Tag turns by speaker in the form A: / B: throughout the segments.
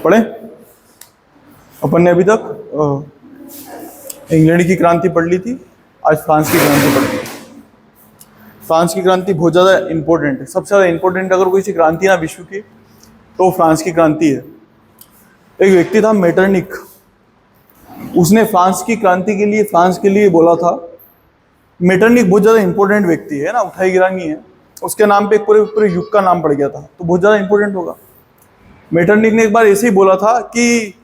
A: पढ़े अपन ने अभी तक इंग्लैंड की क्रांति पढ़ ली थी, आज फ्रांस की क्रांति पढ़ ली। फ्रांस की क्रांति बहुत ज़्यादा इंपॉर्टेंट है, सबसे ज़्यादा इंपॉर्टेंट अगर कोई सी क्रांति ना विश्व की तो फ्रांस की क्रांति है। एक व्यक्ति था मेटरनिक, उसने फ्रांस की क्रांति के लिए, फ्रांस के लिए बोला था। मेटरनिक बहुत ज़्यादा इंपॉर्टेंट व्यक्ति है ना, उठाई गिरानी है, उसके नाम पे एक पूरे पूरे युग का नाम पड़ गया था, तो बहुत ज़्यादा इंपॉर्टेंट होगा। मेटरनिक ने एक बार ऐसे ही बोला था कि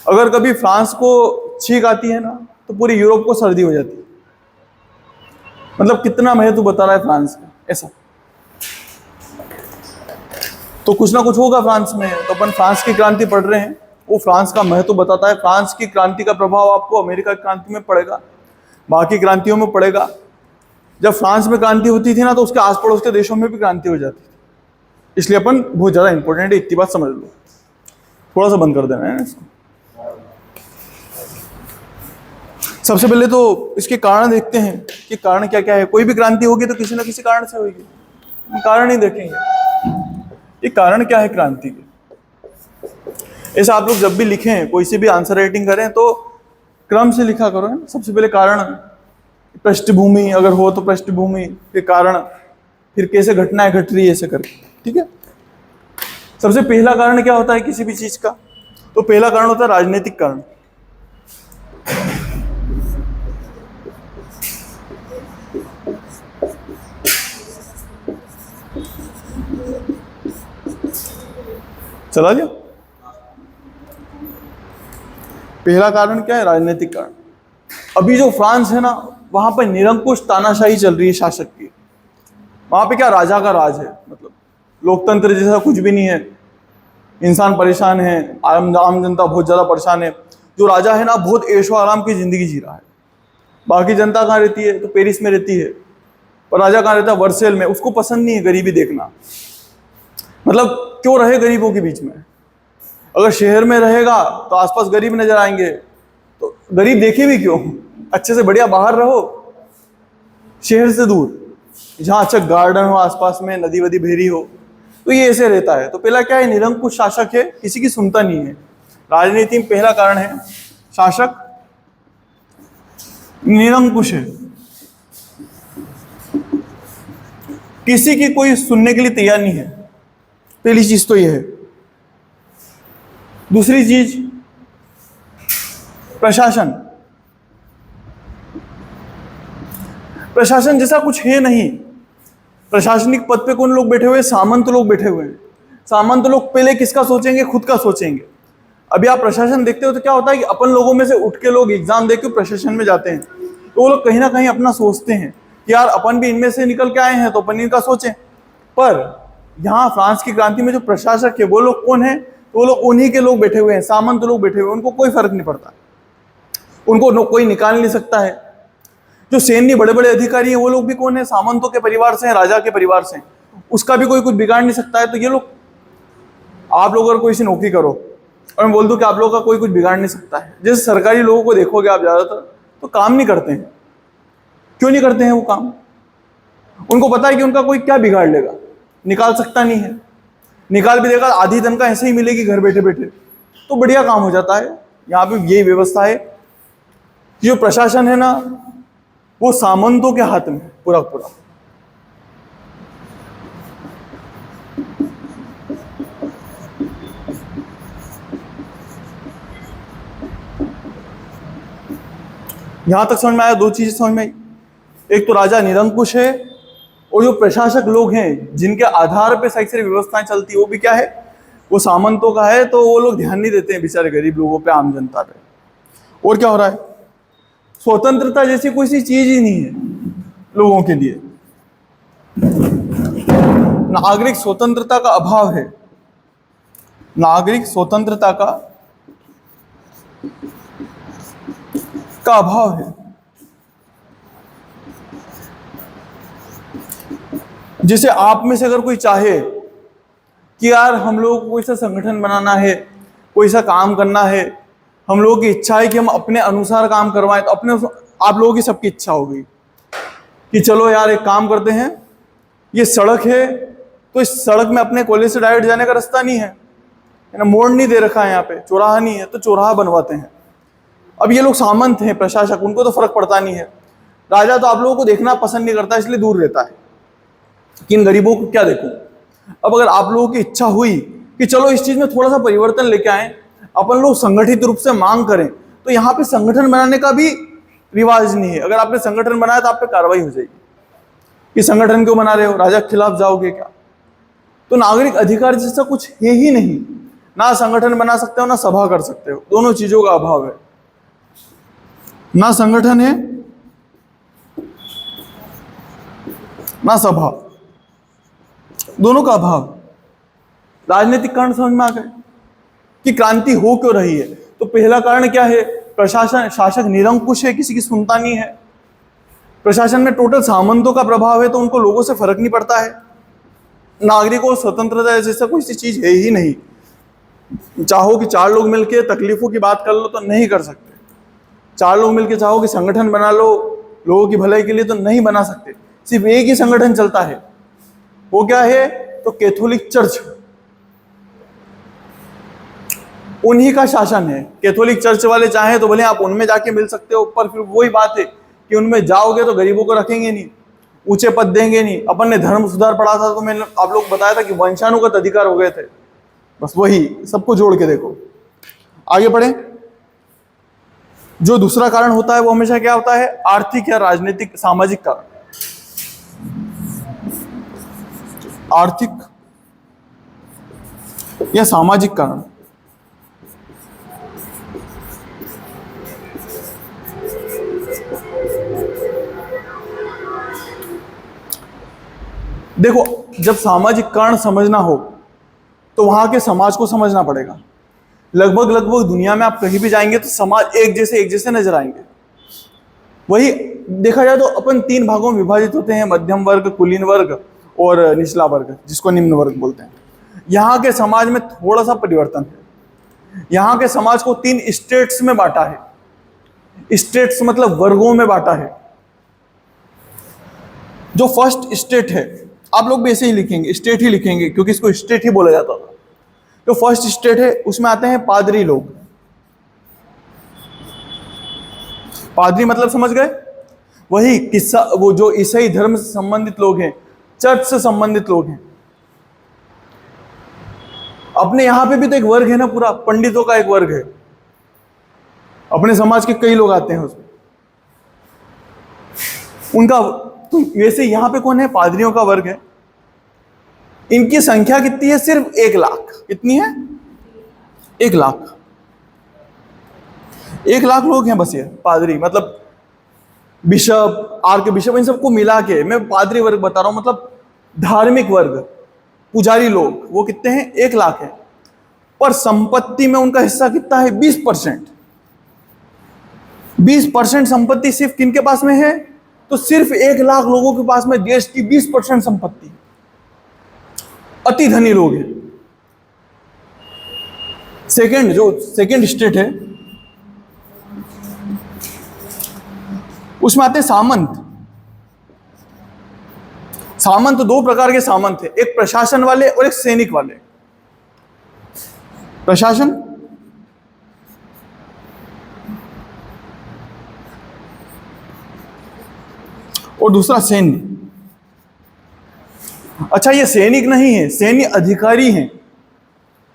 A: अगर कभी फ्रांस को छींक आती है ना तो पूरी यूरोप को सर्दी हो जाती है। मतलब कितना महत्व बता रहा है फ्रांस का ऐसा। तो कुछ ना कुछ होगा फ्रांस में, तो अपन फ्रांस की क्रांति पढ़ रहे हैं, वो फ्रांस का महत्व बताता है। फ्रांस की क्रांति का प्रभाव आपको अमेरिका की क्रांति में पड़ेगा, बाकी क्रांतियों में पड़ेगा। जब फ्रांस में क्रांति होती थी ना तो उसके आस पड़ोस के देशों में भी क्रांति हो जाती थी, इसलिए अपन बहुत ज़्यादा इंपॉर्टेंट है, इतनी बात समझ लो। थोड़ा सा बंद कर देना है इसको। सबसे पहले तो इसके कारण देखते हैं कि कारण क्या क्या है। कोई भी क्रांति होगी तो किसी ना किसी कारण से होगी, कारण ही देखेंगे ये कारण क्या है क्रांति के। ऐसा आप लोग जब भी लिखें, कोई सी भी आंसर राइटिंग करें तो क्रम से लिखा करो, है ना। सबसे पहले कारण, पृष्ठभूमि अगर हो तो पृष्ठभूमि, फिर कारण, फिर कैसे घटनाएं घट रही है, ऐसे करके, ठीक है। सबसे पहला कारण क्या होता है किसी भी चीज का, तो पहला कारण होता है राजनीतिक कारण। चला लिया। पहला कारण क्या है, राजनीतिक कारण। अभी जो फ्रांस है ना, वहां पर निरंकुश तानाशाही चल रही है शासक की। वहां पे क्या राजा का राज है, मतलब लोकतंत्र जैसा कुछ भी नहीं है। इंसान परेशान है, आम जनता बहुत ज्यादा परेशान है। जो राजा है ना बहुत ऐशो आराम की जिंदगी जी रहा है। बाकी जनता कहाँ रहती है, तो पेरिस में रहती है, और राजा कहाँ रहता है, वर्सेल में। उसको पसंद नहीं है गरीबी देखना, मतलब क्यों रहे गरीबों के बीच में। अगर शहर में रहेगा तो आसपास गरीब नजर आएंगे, तो गरीब देखे भी क्यों, अच्छे से बढ़िया बाहर रहो, शहर से दूर, जहाँ अच्छा गार्डन हो, आसपास में नदी वदी बहरी हो। तो ये ऐसे रहता है। तो पहला क्या है, निरंकुश शासक है, किसी की सुनता नहीं है। राजनीति में पहला कारण है शासक निरंकुश है, किसी की कोई सुनने के लिए तैयार नहीं है। पहली चीज तो यह है। दूसरी चीज, प्रशासन। प्रशासन जैसा कुछ है नहीं। प्रशासनिक पद पे कौन लोग बैठे हुए हैं, सामंत लोग बैठे हुए हैं। सामंत लोग पहले किसका सोचेंगे, खुद का सोचेंगे। अभी आप प्रशासन देखते हो तो क्या होता है कि अपन लोगों में से उठ के लोग एग्जाम दे के प्रशासन में जाते हैं, तो वो लोग कहीं ना कहीं अपना सोचते हैं कि यार अपन भी इनमें से निकल के आए हैं तो अपन इनका सोचें। पर यहाँ फ्रांस की क्रांति में जो प्रशासक है वो लोग कौन है, तो वो लोग उन्हीं के लोग बैठे हुए हैं, सामंत लोग बैठे हुए हैं। उनको कोई फर्क नहीं पड़ता, उनको कोई निकाल नहीं सकता है। जो सैन्य बड़े बड़े अधिकारी हैं वो लोग भी कौन है, सामंतों के परिवार से हैं, राजा के परिवार से हैं। उसका भी कोई कुछ बिगाड़ नहीं सकता है। तो ये लोग, आप लोग अगर कोई सी नौकरी करो और मैं बोल दूं कि आप लोगों का कोई कुछ बिगाड़ नहीं सकता है, जैसे सरकारी लोगों को देखोगे आप ज्यादातर तो काम नहीं करते हैं। क्यों नहीं करते हैं वो काम, उनको पता है कि उनका कोई क्या बिगाड़ लेगा, निकाल सकता नहीं है। निकाल भी देगा आधी तनख्वाह ऐसे ही मिलेगी घर बैठे बैठे, तो बढ़िया काम हो जाता है। यहाँ पे यही व्यवस्था है। जो प्रशासन है ना वो सामंतों के हाथ में पूरा पूरा। यहां तक समझ में आया, दो चीजें समझ में आई। एक तो राजा निरंकुश है, और जो प्रशासक लोग हैं जिनके आधार पे सही से व्यवस्थाएं चलती है वो भी क्या है, वो सामंतों का है। तो वो लोग ध्यान नहीं देते हैं बेचारे गरीब लोगों पे, आम जनता पे। और क्या हो रहा है, स्वतंत्रता जैसी कोई सी चीज ही नहीं है लोगों के लिए। नागरिक स्वतंत्रता का अभाव है, नागरिक स्वतंत्रता का अभाव है। जैसे आप में से अगर कोई चाहे कि यार हम लोग को कोई सा संगठन बनाना है, कोई सा काम करना है, हम लोगों की इच्छा है कि हम अपने अनुसार काम करवाएं, तो अपने आप लोगों की सबकी इच्छा होगी कि चलो यार एक काम करते हैं, ये सड़क है तो इस सड़क में अपने कॉलेज से डायरेक्ट जाने का रास्ता नहीं है, है ना, मोड़ नहीं दे रखा है, यहाँ पे चौराहा नहीं है तो चौराहा बनवाते हैं। अब ये लोग सामंत हैं, प्रशासक, उनको तो फर्क पड़ता नहीं है। राजा तो आप लोगों को देखना पसंद नहीं करता, इसलिए दूर रहता है कि इन गरीबों को क्या देखूं। अब अगर आप लोगों की इच्छा हुई कि चलो इस चीज में थोड़ा सा परिवर्तन लेके आए, अपन लोग संगठित रूप से मांग करें, तो यहाँ पे संगठन बनाने का भी रिवाज नहीं है। अगर आपने संगठन बनाया तो आप पे कार्रवाई हो जाएगी कि संगठन क्यों बना रहे हो, राजा के खिलाफ जाओगे क्या। तो नागरिक अधिकार जैसा कुछ है ही नहीं, ना संगठन बना सकते हो ना सभा कर सकते हो, दोनों चीजों का अभाव है। ना संगठन है ना सभा, दोनों का अभाव। राजनीतिक कारण समझ में आ गए कि क्रांति हो क्यों रही है। तो पहला कारण क्या है, प्रशासन, शासक निरंकुश है, किसी की सुनता नहीं है। प्रशासन में टोटल सामंतों का प्रभाव है, तो उनको लोगों से फर्क नहीं पड़ता है। नागरिकों को स्वतंत्रता जैसा कोई सी चीज है ही नहीं। चाहो कि 4 लोग मिलके तकलीफों की बात कर लो तो नहीं कर सकते। 4 लोग मिलके चाहो कि संगठन बना लो लोगों की भलाई के लिए तो नहीं बना सकते। सिर्फ एक ही संगठन चलता है, वो क्या है, तो कैथोलिक चर्च, उन्हीं का शासन है। कैथोलिक चर्च वाले चाहे तो भले आप उनमें जाके मिल सकते हो, पर फिर वही बात है कि उनमें जाओगे तो गरीबों को रखेंगे नहीं, ऊंचे पद देंगे नहीं। अपन ने धर्म सुधार पढ़ा था तो मैंने आप लोग बताया था कि वंशानुगत अधिकार हो गए थे, बस वही सबको जोड़ के देखो। आगे बढ़े। जो दूसरा कारण होता है वो हमेशा क्या होता है, आर्थिक या राजनीतिक सामाजिक कारण। आर्थिक या सामाजिक कारण। देखो, जब सामाजिक कारण समझना हो तो वहां के समाज को समझना पड़ेगा। लगभग दुनिया में आप कहीं भी जाएंगे तो समाज एक जैसे नजर आएंगे। वही देखा जाए तो अपन 3 भागों में विभाजित होते हैं, मध्यम वर्ग, कुलीन वर्ग और निचला वर्ग, जिसको निम्न वर्ग बोलते हैं। यहाँ के समाज में थोड़ा सा परिवर्तन है। यहाँ के समाज को 3 स्टेट्स में बांटा है। स्टेट्स मतलब वर्गों में बांटा है। जो फर्स्ट स्टेट है, आप लोग भी ऐसे ही लिखेंगे, स्टेट ही लिखेंगे क्योंकि इसको स्टेट ही बोला जाता था। जो फर्स्ट स्टेट है उसमें आते हैं पादरी लोग। पादरी मतलब समझ गए, वही किस्सा, वो जो ईसाई धर्म से संबंधित लोग हैं, चर्च से संबंधित लोग हैं। अपने यहां पे भी तो एक वर्ग है ना, पूरा पंडितों का एक वर्ग है। अपने समाज के कई लोग आते हैं उसमें, उनका तो वैसे यहां पे कौन है, पादरियों का वर्ग है। इनकी संख्या कितनी है, सिर्फ 1 लाख। कितनी है, 1 लाख। 1 लाख लोग हैं बस ये पादरी, मतलब बिशप, आर्क बिशप, इन सबको मिला के मैं पादरी वर्ग बता रहा हूं। मतलब धार्मिक वर्ग, पुजारी लोग, वो कितने हैं, 1 लाख है। पर संपत्ति में उनका हिस्सा कितना है, 20%। 20% संपत्ति सिर्फ किनके पास में है, तो सिर्फ 1 लाख लोगों के पास में देश की 20% संपत्ति। अति धनी लोग हैं। सेकेंड स्टेट है, उसमें आते हैं सामंत। सामंत 2 प्रकार के सामंत है, एक प्रशासन वाले और एक सैनिक वाले। प्रशासन और दूसरा सैन्य। अच्छा, ये सैनिक नहीं है, सैन्य अधिकारी हैं।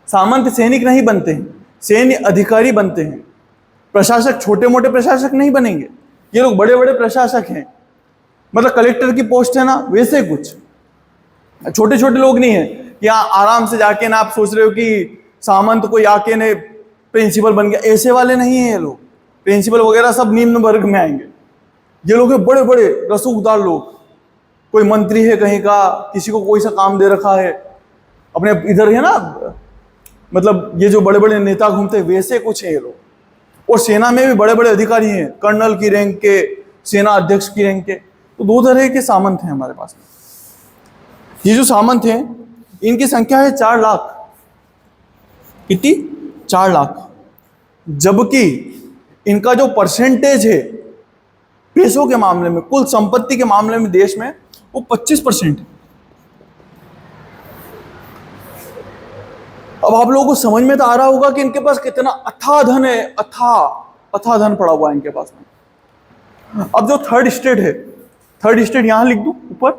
A: सामंत सैनिक नहीं बनते हैं, सैन्य अधिकारी बनते हैं। प्रशासक छोटे मोटे प्रशासक नहीं बनेंगे, ये लोग बड़े बड़े प्रशासक हैं। मतलब कलेक्टर की पोस्ट है ना, वैसे कुछ छोटे छोटे लोग नहीं है कि आराम से जाके ना आप सोच रहे हो कि सामंत कोई आके ने प्रिंसिपल बन गया, ऐसे वाले नहीं है ये लोग। प्रिंसिपल वगैरह सब निम्न वर्ग में आएंगे। ये लोग हैं बड़े बड़े रसूखदार लोग। कोई मंत्री है कहीं का, किसी को कोई सा काम दे रखा है, अपने इधर है ना, मतलब ये जो बड़े बड़े नेता घूमते हैं वैसे कुछ है ये लोग। और सेना में भी बड़े बड़े अधिकारी हैं, कर्नल की रैंक के, सेना अध्यक्ष की रैंक के। तो 2 तरह के सामंत हैं हमारे पास में। ये जो सामंत हैं, इनकी संख्या है 4 लाख। कितनी, 4 लाख। जबकि इनका जो परसेंटेज है पैसों के मामले में, कुल संपत्ति के मामले में देश में, वो 25% है। अब आप लोगों को समझ में तो आ रहा होगा कि इनके पास कितना अथाह धन है, अथाह धन पड़ा हुआ है इनके पास में। अब जो थर्ड स्टेट है, थर्ड स्टेट यहां लिख दूं ऊपर,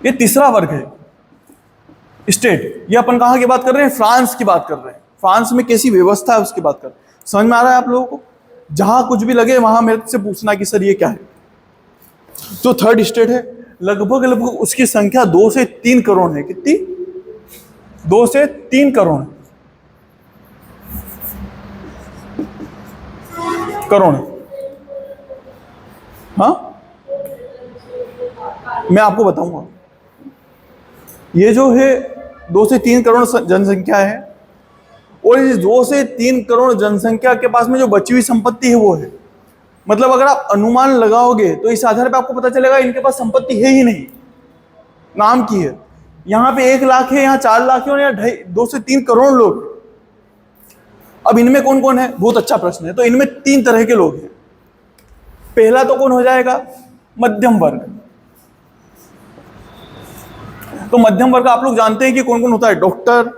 A: ये तीसरा वर्ग है स्टेट। ये अपन कहां की बात कर रहे हैं? फ्रांस की बात कर रहे हैं। फ्रांस में कैसी व्यवस्था है उसकी बात कर रहे हैं। समझ में आ रहा है आप लोगों को? जहां कुछ भी लगे वहां मेरे से पूछना कि सर ये क्या है। जो थर्ड स्टेट है लगभग उसकी संख्या 2 से 3 करोड़ है। कितनी? 2 से 3 करोड़ करोड़। हाँ, मैं आपको बताऊंगा। ये जो है 2 से 3 करोड़ जनसंख्या है, और इस 2 से 3 करोड़ जनसंख्या के पास में जो बची हुई संपत्ति है वो है, मतलब अगर आप अनुमान लगाओगे तो इस आधार पे आपको पता चलेगा इनके पास संपत्ति है ही नहीं, नाम की है। यहां पे 1 लाख है, यहाँ 4 लाख है, और यहाँ 2 से 3 करोड़ लोग। अब इनमें कौन कौन है? बहुत अच्छा प्रश्न है। तो इनमें 3 तरह के लोग हैं। पहला तो कौन हो जाएगा? मध्यम वर्ग। तो मध्यम वर्ग आप लोग जानते हैं कि कौन कौन होता है? डॉक्टर,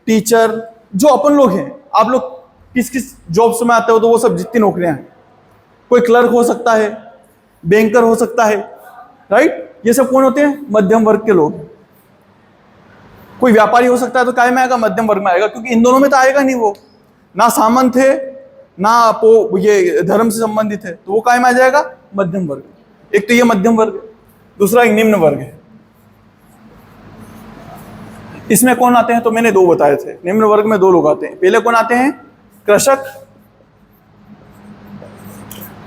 A: टीचर, जो अपन लोग हैं। आप लोग किस किस जॉब्स में आते हो तो वो सब जितनी नौकरियां हैं, कोई क्लर्क हो सकता है, बैंकर हो सकता है, राइट? ये सब कौन होते हैं? मध्यम वर्ग के लोग। कोई व्यापारी हो सकता है तो काय में आएगा? मध्यम वर्ग में आएगा, क्योंकि इन दोनों में तो आएगा नहीं, वो ना सामंत है ना ये धर्म से संबंधित है, तो वो काय में आ जाएगा? मध्यम वर्ग। एक तो ये मध्यम वर्ग, दूसरा एक निम्न वर्ग है। इसमें कौन आते हैं? तो मैंने 2 बताए थे। निम्न वर्ग में 2 लोग आते हैं। पहले कौन आते हैं? कृषक।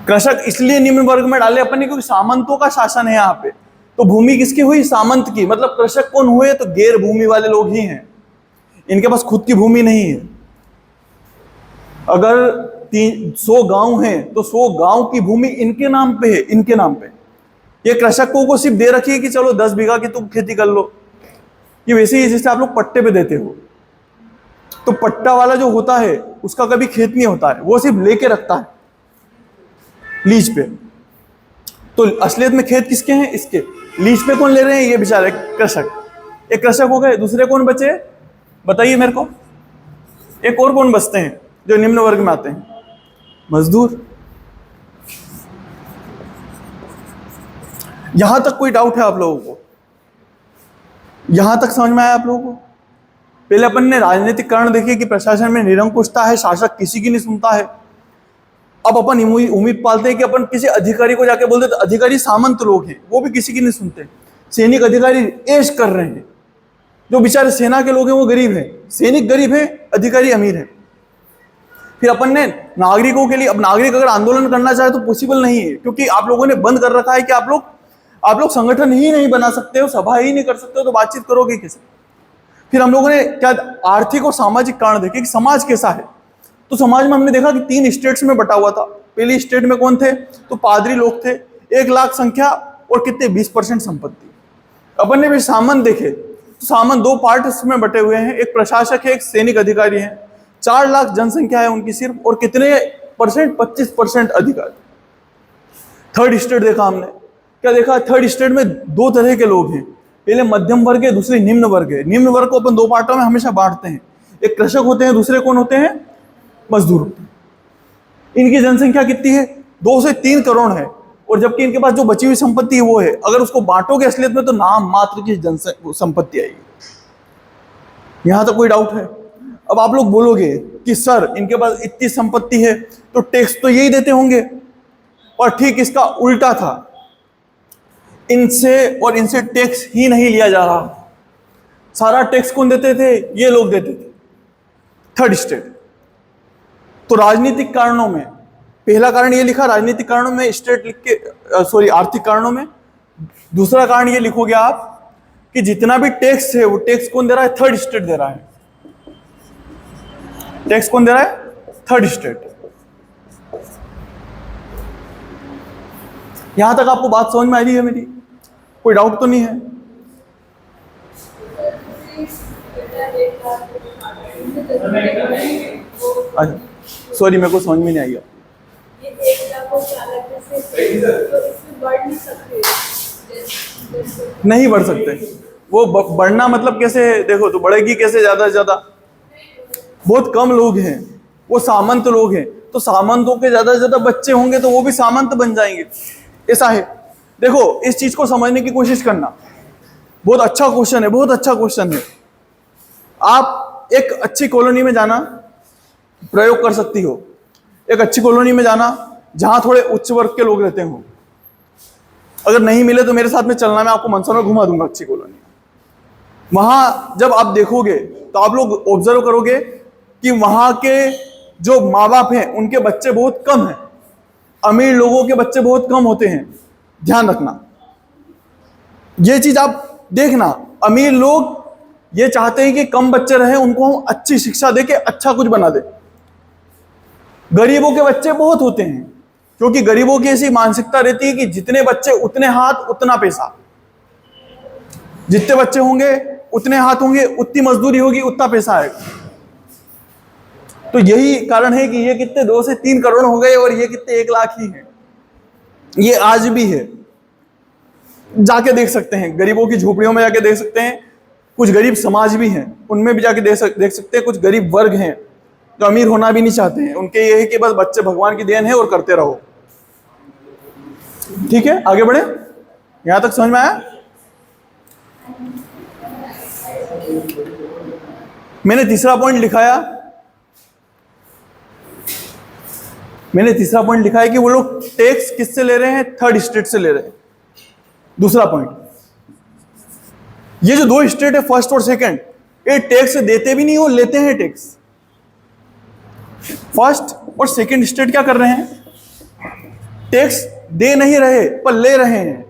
A: कृषक इसलिए निम्न वर्ग में डाले अपन ने क्योंकि सामंतों का शासन है यहाँ पे। तो भूमि किसकी हुई? सामंत की। मतलब कृषक कौन हुए? तो गैर भूमि वाले लोग ही हैं, इनके पास खुद की भूमि नहीं है। अगर 100 गांव हैं तो 100 गांव की भूमि इनके नाम पे है, इनके नाम पे। ये कृषकों को सिर्फ दे रखी है कि चलो 10 बीघा की तुम खेती कर लो। ये वैसे ही जैसे आप लोग पट्टे पे देते हो, तो पट्टा वाला जो होता है उसका कभी खेत नहीं होता है, वो सिर्फ लेके रखता है लीज पे। तो असलियत में खेत किसके हैं? इसके। लीज पे कौन ले रहे हैं? ये बेचारे कृषक। एक कृषक हो गए। दूसरे कौन बचे? बताइए मेरे को। एक और कौन बचते हैं जो निम्न वर्ग में आते हैं? मजदूर। यहां तक कोई डाउट है आप लोगों को? यहां तक समझ में आया आप लोगों को? पहले अपन ने राजनीतिक कारण देखे कि प्रशासन में निरंकुशता है, शासक किसी की नहीं सुनता है। अब अपन उम्मीद पालते हैं कि अपन किसी अधिकारी को जाके बोलते तो अधिकारी सामंत लोग हैं, वो भी किसी की नहीं सुनते। सैनिक अधिकारी ऐश कर रहे हैं, जो बेचारे सेना के लोग हैं वो गरीब हैं। सैनिक गरीब है, अधिकारी अमीर है। फिर अपन ने नागरिकों के लिए, अब नागरिक अगर आंदोलन करना चाहे तो पॉसिबल नहीं है, क्योंकि आप लोगों ने बंद कर रखा है कि आप लोग संगठन ही नहीं बना सकते हो, सभा ही नहीं कर सकते हो, तो बातचीत करोगे कैसे? फिर हम लोगों ने क्या आर्थिक और सामाजिक कारण देखे कि समाज कैसा है। तो समाज में हमने देखा कि 3 स्टेट्स में बटा हुआ था। पहली स्टेट में कौन थे? तो पादरी लोग थे, 1 लाख संख्या और कितने? 20% संपत्ति। अपन ने भी सामंत देखे तो सामंत 2 पार्ट्स में बटे हुए हैं, एक प्रशासक है, एक सैनिक अधिकारी है। 4 लाख जनसंख्या है उनकी सिर्फ, और कितने परसेंट? 25% अधिकारी। थर्ड स्टेट देखा हमने, क्या देखा? थर्ड स्टेट में 2 तरह के लोग हैं। पहले मध्यम वर्ग है, दूसरे निम्न वर्ग है। निम्न वर्ग को अपन 2 पार्टों में हमेशा बांटते हैं, एक कृषक होते हैं, दूसरे कौन होते हैं? मजदूर होते हैं। इनकी जनसंख्या कितनी है? 2 से 3 करोड़ है, और जबकि इनके पास जो बची हुई संपत्ति है वो है, अगर उसको बांटोगे असलियत में तो नाम मात्र की संपत्ति आएगी। यहां तक कोई डाउट है? अब आप लोग बोलोगे कि सर इनके पास इतनी संपत्ति है तो टैक्स तो यही देते होंगे, और ठीक इसका उल्टा था। इनसे टैक्स ही नहीं लिया जा रहा। सारा टैक्स कौन देते थे? ये लोग देते थे, थर्ड स्टेट। तो राजनीतिक कारणों में पहला कारण ये लिखा, राजनीतिक कारणों में स्टेट लिख के, आर्थिक कारणों में। दूसरा कारण ये लिखोगे आप कि जितना भी टैक्स है वो टैक्स कौन दे रहा है? थर्ड स्टेट दे रहा है। टैक्स कौन दे रहा है? Third state. यहां तक आपको बात समझ में आ रही है मेरी? कोई डाउट तो नहीं है? अच्छा, सॉरी मेरे को समझ में नहीं आई। नहीं बढ़ सकते, वो बढ़ना मतलब कैसे है, देखो तो बढ़ेगी कैसे ज्यादा से ज्यादा। बहुत कम लोग हैं, वो सामंत लोग हैं, तो सामंतों के ज्यादा से ज्यादा बच्चे होंगे तो वो भी सामंत बन जाएंगे, ऐसा है। देखो इस चीज को समझने की कोशिश करना। बहुत अच्छा क्वेश्चन है, बहुत अच्छा क्वेश्चन है। आप एक अच्छी कॉलोनी में जाना, प्रयोग कर सकती हो। एक अच्छी कॉलोनी में जाना जहां थोड़े उच्च वर्ग के लोग रहते हो। अगर नहीं मिले तो मेरे साथ में चलना, मैं आपको मंदसौर में घुमा दूंगा अच्छी कॉलोनी। वहां जब आप देखोगे तो आप लोग ऑब्जर्व करोगे कि वहां के जो माँ बाप हैं उनके बच्चे बहुत कम हैं। अमीर लोगों के बच्चे बहुत कम होते हैं, ध्यान रखना ये चीज आप देखना। अमीर लोग ये चाहते हैं कि कम बच्चे रहे, उनको हम अच्छी शिक्षा देके अच्छा कुछ बना दे। गरीबों के बच्चे बहुत होते हैं, क्योंकि गरीबों की ऐसी मानसिकता रहती है कि जितने बच्चे उतने हाथ उतना पैसा, जितने बच्चे होंगे उतने हाथ होंगे, उतनी मजदूरी होगी, उतना पैसा आएगा। तो यही कारण है कि ये कितने 2 से 3 करोड़ हो गए और ये कितने 1 लाख ही हैं। ये आज भी है, जाके देख सकते हैं, गरीबों की झोपड़ियों में जाके देख सकते हैं। कुछ गरीब समाज भी हैं, उनमें भी जाके देख सकते हैं। कुछ गरीब वर्ग हैं जो अमीर होना भी नहीं चाहते हैं, उनके ये है कि बस बच्चे भगवान की देन है और करते रहो। ठीक है, आगे बढ़े, यहां तक समझ में आया? मैंने तीसरा पॉइंट लिखाया, मैंने तीसरा पॉइंट लिखा है कि वो लोग टैक्स किससे ले रहे हैं? थर्ड स्टेट से ले रहे हैं। दूसरा पॉइंट, ये जो 2 स्टेट है फर्स्ट और सेकंड, ये टैक्स देते भी नहीं हो, लेते हैं टैक्स। फर्स्ट और सेकंड स्टेट क्या कर रहे हैं? टैक्स दे नहीं रहे पर ले रहे हैं।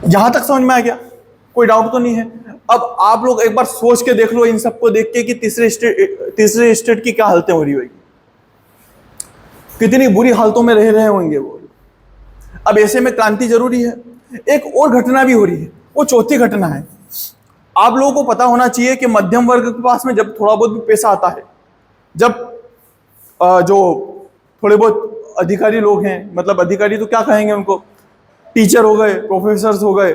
A: यहां तक समझ में आ गया? कोई डाउट तो नहीं है? अब आप लोग एक बार सोच के देख लो इन सबको देख के कि तीसरे स्टेट की क्या हालतें हो रही होगी, कितनी बुरी हालतों में रह रहे होंगे वो। अब ऐसे में क्रांति जरूरी है। एक और घटना भी हो रही है, वो चौथी घटना है। आप लोगों को पता होना चाहिए कि मध्यम वर्ग के पास में जब थोड़ा बहुत भी पैसा आता है, जब जो थोड़े बहुत अधिकारी लोग हैं, मतलब अधिकारी तो क्या कहेंगे उनको, टीचर हो गए, प्रोफेसर हो गए,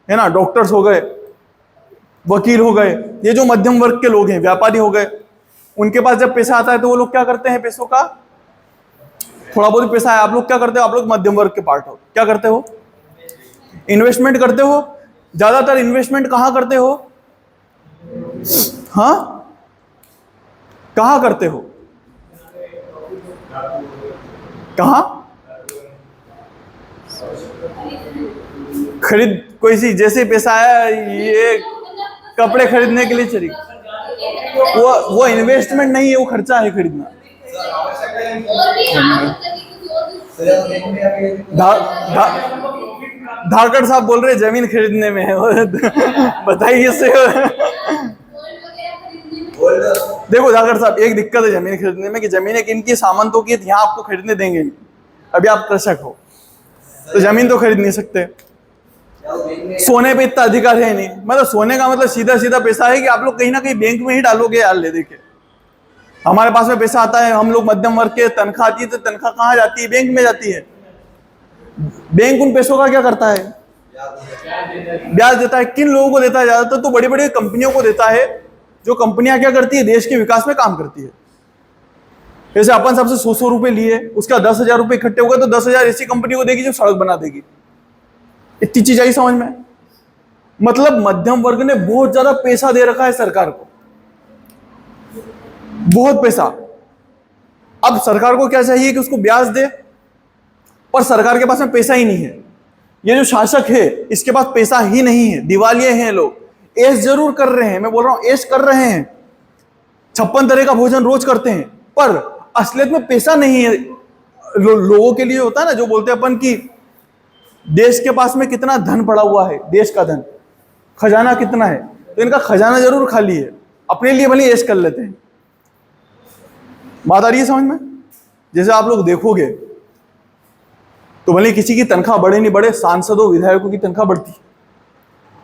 A: है ना, डॉक्टर्स हो गए, वकील हो गए, ये जो मध्यम वर्ग के लोग हैं, व्यापारी हो गए, उनके पास जब पैसा आता है तो वो लोग क्या करते हैं? पैसों का थोड़ा बहुत पैसा है, आप लोग क्या करते हो? आप लोग मध्यम वर्ग के पार्ट हो, क्या करते हो? इन्वेस्टमेंट करते हो। ज्यादातर इन्वेस्टमेंट कहां करते हो? हाँ, कहां करते हो? कहां? खरीद, कोई सी जैसे पैसा आया ये कपड़े खरीदने के लिए चली, वो इन्वेस्टमेंट नहीं है, वो खर्चा है खरीदना। धारकड़ साहब बोल रहे जमीन खरीदने में है। बताइए इससे। देखो धारकड़ साहब, एक दिक्कत है जमीन खरीदने में कि जमीनें किनकी? सामंतों की। यहाँ आपको खरीदने देंगे नहीं। अभी आप कृषक हो तो जमीन तो खरीद नहीं सकते। सोने पे इतना अधिकार है नहीं। मतलब सोने का मतलब सीधा सीधा पैसा है कि आप लोग कहीं ना कहीं बैंक में ही डालोगे यार। ले देखिए, हमारे पास में पैसा आता है, हम लोग मध्यम वर्ग के, तनख्वाह आती है तो तनख्वाह कहाँ जाती है? बैंक में जाती है। बैंक उन पैसों का क्या करता है? ब्याज देता है। किन लोगों को देता है? ज्यादातर तो बड़ी बड़ी कंपनियों को देता है, जो कंपनियां क्या करती है? देश के विकास में काम करती है। जैसे अपन सबसे 100 रुपए लिए, उसका 10,000 रुपए इकट्ठे होगा तो 10,000 ऐसी कंपनी को देगी जो सड़क बना देगी। इतनी चीज आई समझ में? मतलब मध्यम वर्ग ने बहुत ज्यादा पैसा दे रखा है सरकार को, बहुत पैसा। अब सरकार को क्या चाहिए कि उसको ब्याज दे, पर सरकार के पास में पैसा ही नहीं है। ये जो शासक है इसके पास पैसा ही नहीं है, दिवालिये हैं लोग। ऐश जरूर कर रहे हैं, मैं बोल रहा हूं ऐश कर रहे हैं, 56 तरह का भोजन रोज करते हैं, पर असलियत में पैसा नहीं है। लोगों के लिए होता है ना, जो बोलते हैं अपन कि देश के पास में कितना धन पड़ा हुआ है, देश का धन, खजाना कितना है, तो इनका खजाना जरूर खाली है, अपने लिए भले ऐश कर लेते हैं। बात आ रही है समझ में? जैसे आप लोग देखोगे तो भले किसी की तनख्वाह बढ़े नहीं बढ़े, सांसदों विधायकों की तनख्वाह बढ़ती है,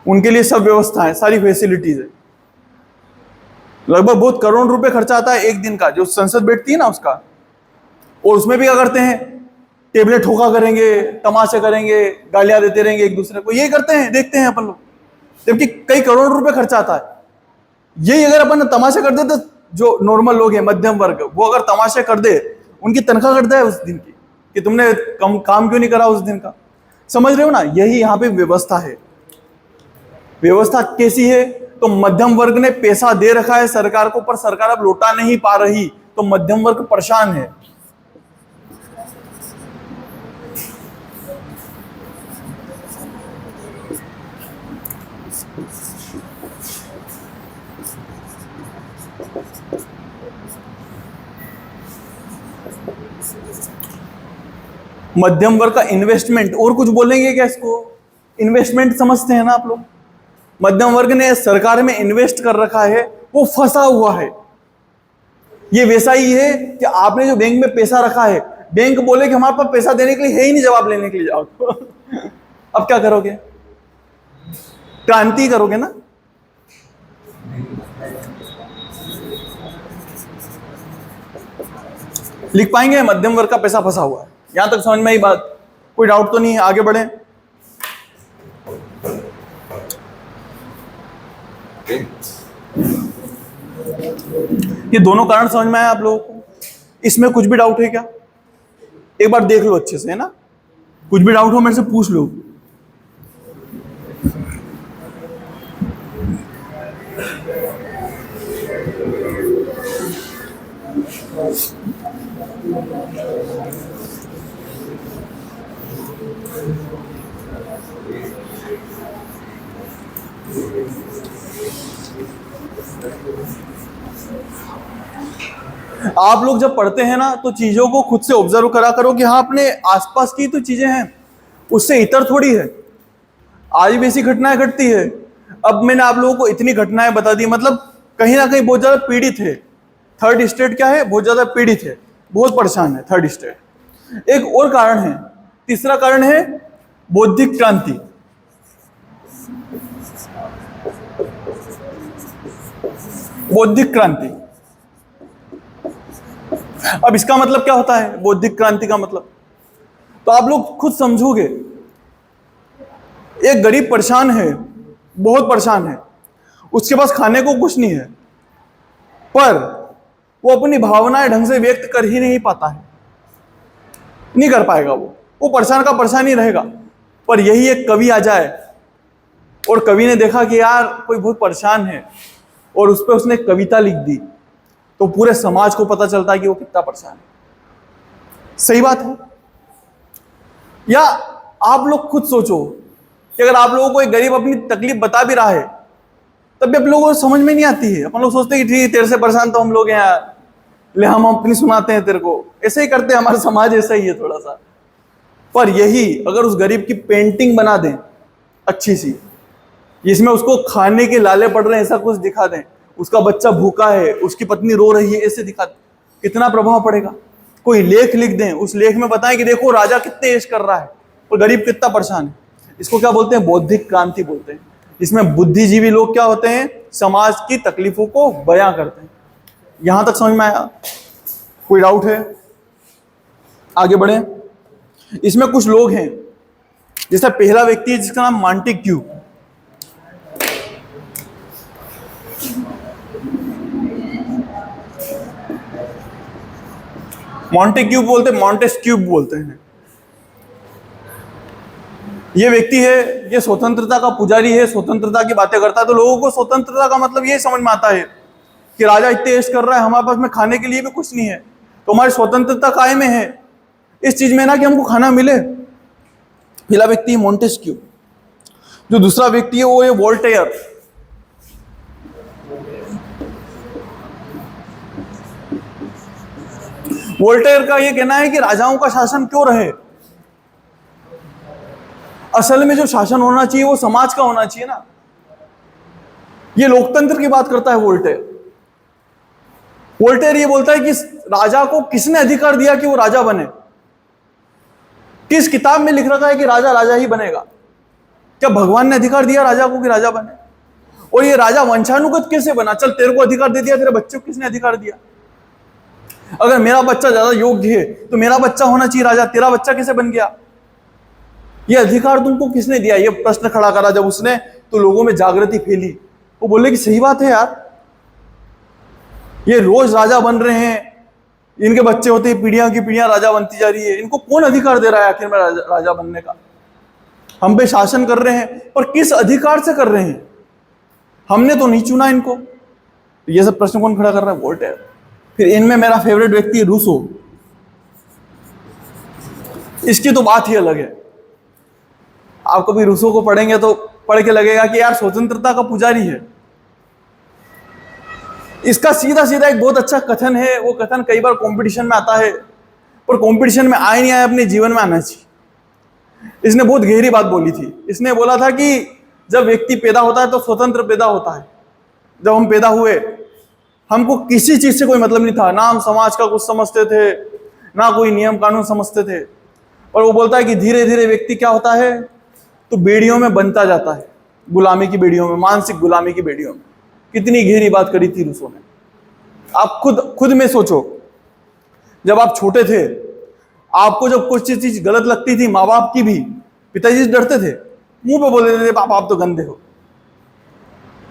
A: उनके लिए सब व्यवस्था है, सारी फैसिलिटीज है। लगभग बहुत करोड़ रुपए खर्चा आता है एक दिन का, जो संसद बैठती है ना उसका। और उसमें भी क्या करते हैं? टेबलें ठोका करेंगे, तमाशे करेंगे, गालियां देते रहेंगे एक दूसरे को, यही करते हैं, देखते हैं अपन लोग, जबकि कई करोड़ रुपए खर्चा आता है। यही अगर अपन तमाशे कर दे तो जो नॉर्मल लोग हैं, मध्यम वर्ग, वो अगर तमाशे कर दे, उनकी तनख्वाह कट जाए उस दिन की कि तुमने काम क्यों नहीं करा उस दिन का। समझ रहे हो ना, यही यहाँ पे व्यवस्था है। व्यवस्था कैसी है? तो मध्यम वर्ग ने पैसा दे रखा है सरकार को, पर सरकार अब लौटा नहीं पा रही, तो मध्यम वर्ग परेशान है। मध्यम वर्ग का इन्वेस्टमेंट, और कुछ बोलेंगे क्या इसको? इन्वेस्टमेंट समझते हैं ना आप लोग। मध्यम वर्ग ने सरकार में इन्वेस्ट कर रखा है, वो फंसा हुआ है। ये वैसा ही है कि आपने जो बैंक में पैसा रखा है, बैंक बोले कि हमारे पास पैसा देने के लिए है ही नहीं, जवाब लेने के लिए जाओ अब क्या करोगे? क्रांति करोगे ना। लिख पाएंगे? मध्यम वर्ग का पैसा फंसा हुआ है। यहां तक समझ में आई बात? कोई डाउट तो नहीं है? आगे बढ़े। ये दोनों कारण समझ में आया आप लोगों को? इसमें कुछ भी डाउट है क्या? एक बार देख लो अच्छे से, है ना। कुछ भी डाउट हो मेरे से पूछ लो। आप लोग जब पढ़ते हैं ना, तो चीजों को खुद से ऑब्जर्व करा करो कि हाँ, अपने आसपास की तो चीजें हैं, उससे इतर थोड़ी है। आज भी ऐसी घटनाएं घटती है। अब मैंने आप लोगों को इतनी घटनाएं बता दी, मतलब कहीं ना कहीं बहुत ज्यादा पीड़ित है। थर्ड स्टेट क्या है? बहुत ज्यादा पीड़ित है, बहुत परेशान है थर्ड स्टेट। एक और कारण है, तीसरा कारण है बौद्धिक क्रांति। बौद्धिक क्रांति, अब इसका मतलब क्या होता है? बौद्धिक क्रांति का मतलब तो आप लोग खुद समझोगे। एक गरीब परेशान है, बहुत परेशान है, उसके पास खाने को कुछ नहीं है, पर वो अपनी भावनाएं ढंग से व्यक्त कर ही नहीं पाता है, नहीं कर पाएगा। वो परेशान का परेशान ही रहेगा। पर यही एक कवि आ जाए और कवि ने देखा कि यार कोई बहुत परेशान है, और उस पर उसने कविता लिख दी, तो पूरे समाज को पता चलता है कि वो कितना परेशान है। सही बात है? या आप लोग खुद सोचो कि अगर आप लोगों को एक गरीब अपनी तकलीफ बता भी रहा है, तब भी आप लोगों को समझ में नहीं आती है। अपन लोग सोचते हैं कि ठीक, तेरे से परेशान तो हम लोग हैं यार, ले हम अपनी सुनाते हैं तेरे को। ऐसे ही करते हैं, हमारा समाज ऐसा ही है थोड़ा सा। पर यही अगर उस गरीब की पेंटिंग बना दें अच्छी सी, जिसमें उसको खाने के लाले पड़ रहे हैं ऐसा कुछ दिखा दें, उसका बच्चा भूखा है, उसकी पत्नी रो रही है, ऐसे दिखा दें, कितना प्रभाव पड़ेगा। कोई लेख लिख दें, उस लेख में बताएं कि देखो राजा कितने ऐश कर रहा है और गरीब कितना परेशान है। इसको क्या बोलते हैं? बौद्धिक क्रांति बोलते हैं। इसमें बुद्धिजीवी लोग क्या होते हैं? समाज की तकलीफों को बयां करते हैं। यहां तक समझ में आया? कोई डाउट है? आगे बढ़े। इसमें कुछ लोग हैं, जैसे पहला व्यक्ति है जिसका नाम मॉन्टेग्यू। मॉन्टेग्यू बोलते, मॉन्टेस्क्यू बोलते हैं। ये व्यक्ति है, ये स्वतंत्रता का पुजारी है, स्वतंत्रता की बातें करता है। तो लोगों को स्वतंत्रता का मतलब ये समझ में आता है कि राजा इतने ऐश कर रहा है, हमारे पास में खाने के लिए भी कुछ नहीं है, तो हमारी स्वतंत्रता काहे में है? इस चीज में ना कि हमको खाना मिले। पहला व्यक्ति है मॉन्टेस्क्यू। जो दूसरा व्यक्ति है वो है वोल्टेयर। वोल्टेयर का ये कहना है कि राजाओं का शासन क्यों रहे, असल में जो शासन होना चाहिए वो समाज का होना चाहिए ना। ये लोकतंत्र की बात करता है वोल्टेयर। वोल्टेयर ये बोलता है कि राजा को किसने अधिकार दिया कि वो राजा बने? किस किताब में लिख रखा है कि राजा राजा ही बनेगा? क्या भगवान ने अधिकार दिया राजा को कि राजा बने? और ये राजा वंशानुगत कैसे बना? चल तेरे को अधिकार दे दिया, तेरे बच्चों को किसने अधिकार दिया? अगर मेरा बच्चा ज्यादा योग्य है तो मेरा बच्चा होना चाहिए राजा, तेरा बच्चा कैसे बन गया? ये अधिकार तुमको किसने दिया? ये प्रश्न खड़ा करा जब उसने, तो लोगों में जागृति फैली। वो बोले कि सही बात है यार, ये रोज राजा बन रहे हैं, इनके बच्चे होते हैं, पीढ़ियां की पीढ़ियां राजा बनती जा रही है, इनको कौन अधिकार दे रहा है आखिर में राजा बनने का? हम पे शासन कर रहे हैं, पर किस अधिकार से कर रहे हैं? हमने तो नहीं चुना इनको। ये सब प्रश्न कौन खड़ा कर रहा है? वोल्टेयर। फिर इनमें मेरा फेवरेट व्यक्ति है रूसो। इसकी तो बात ही अलग है। आप कभी रूसो को पढ़ेंगे तो पढ़ के लगेगा कि यार स्वतंत्रता का पुजारी है। इसका सीधा सीधा एक बहुत अच्छा कथन है। वो कथन कई बार कंपटीशन में आता है, पर कंपटीशन में आए नहीं आए, अपने जीवन में आना चाहिए। इसने बहुत गहरी बात बोली थी। इसने बोला था कि जब व्यक्ति पैदा होता है तो स्वतंत्र पैदा होता है। जब हम पैदा हुए, हमको किसी चीज से कोई मतलब नहीं था, ना हम समाज का कुछ समझते थे, ना कोई नियम कानून समझते थे। और वो बोलता है कि धीरे धीरे व्यक्ति क्या होता है, तो बेड़ियों में बनता जाता है, गुलामी की बेड़ियों में, मानसिक गुलामी की बेड़ियों में। कितनी गहरी बात करी थी रूसो ने। आप खुद में सोचो, जब आप छोटे थे, आपको जब कुछ चीज गलत लगती थी, माँ बाप की भी, पिताजी से डरते थे, मुंह पे बोल देते थे पापा आप तो गंदे हो,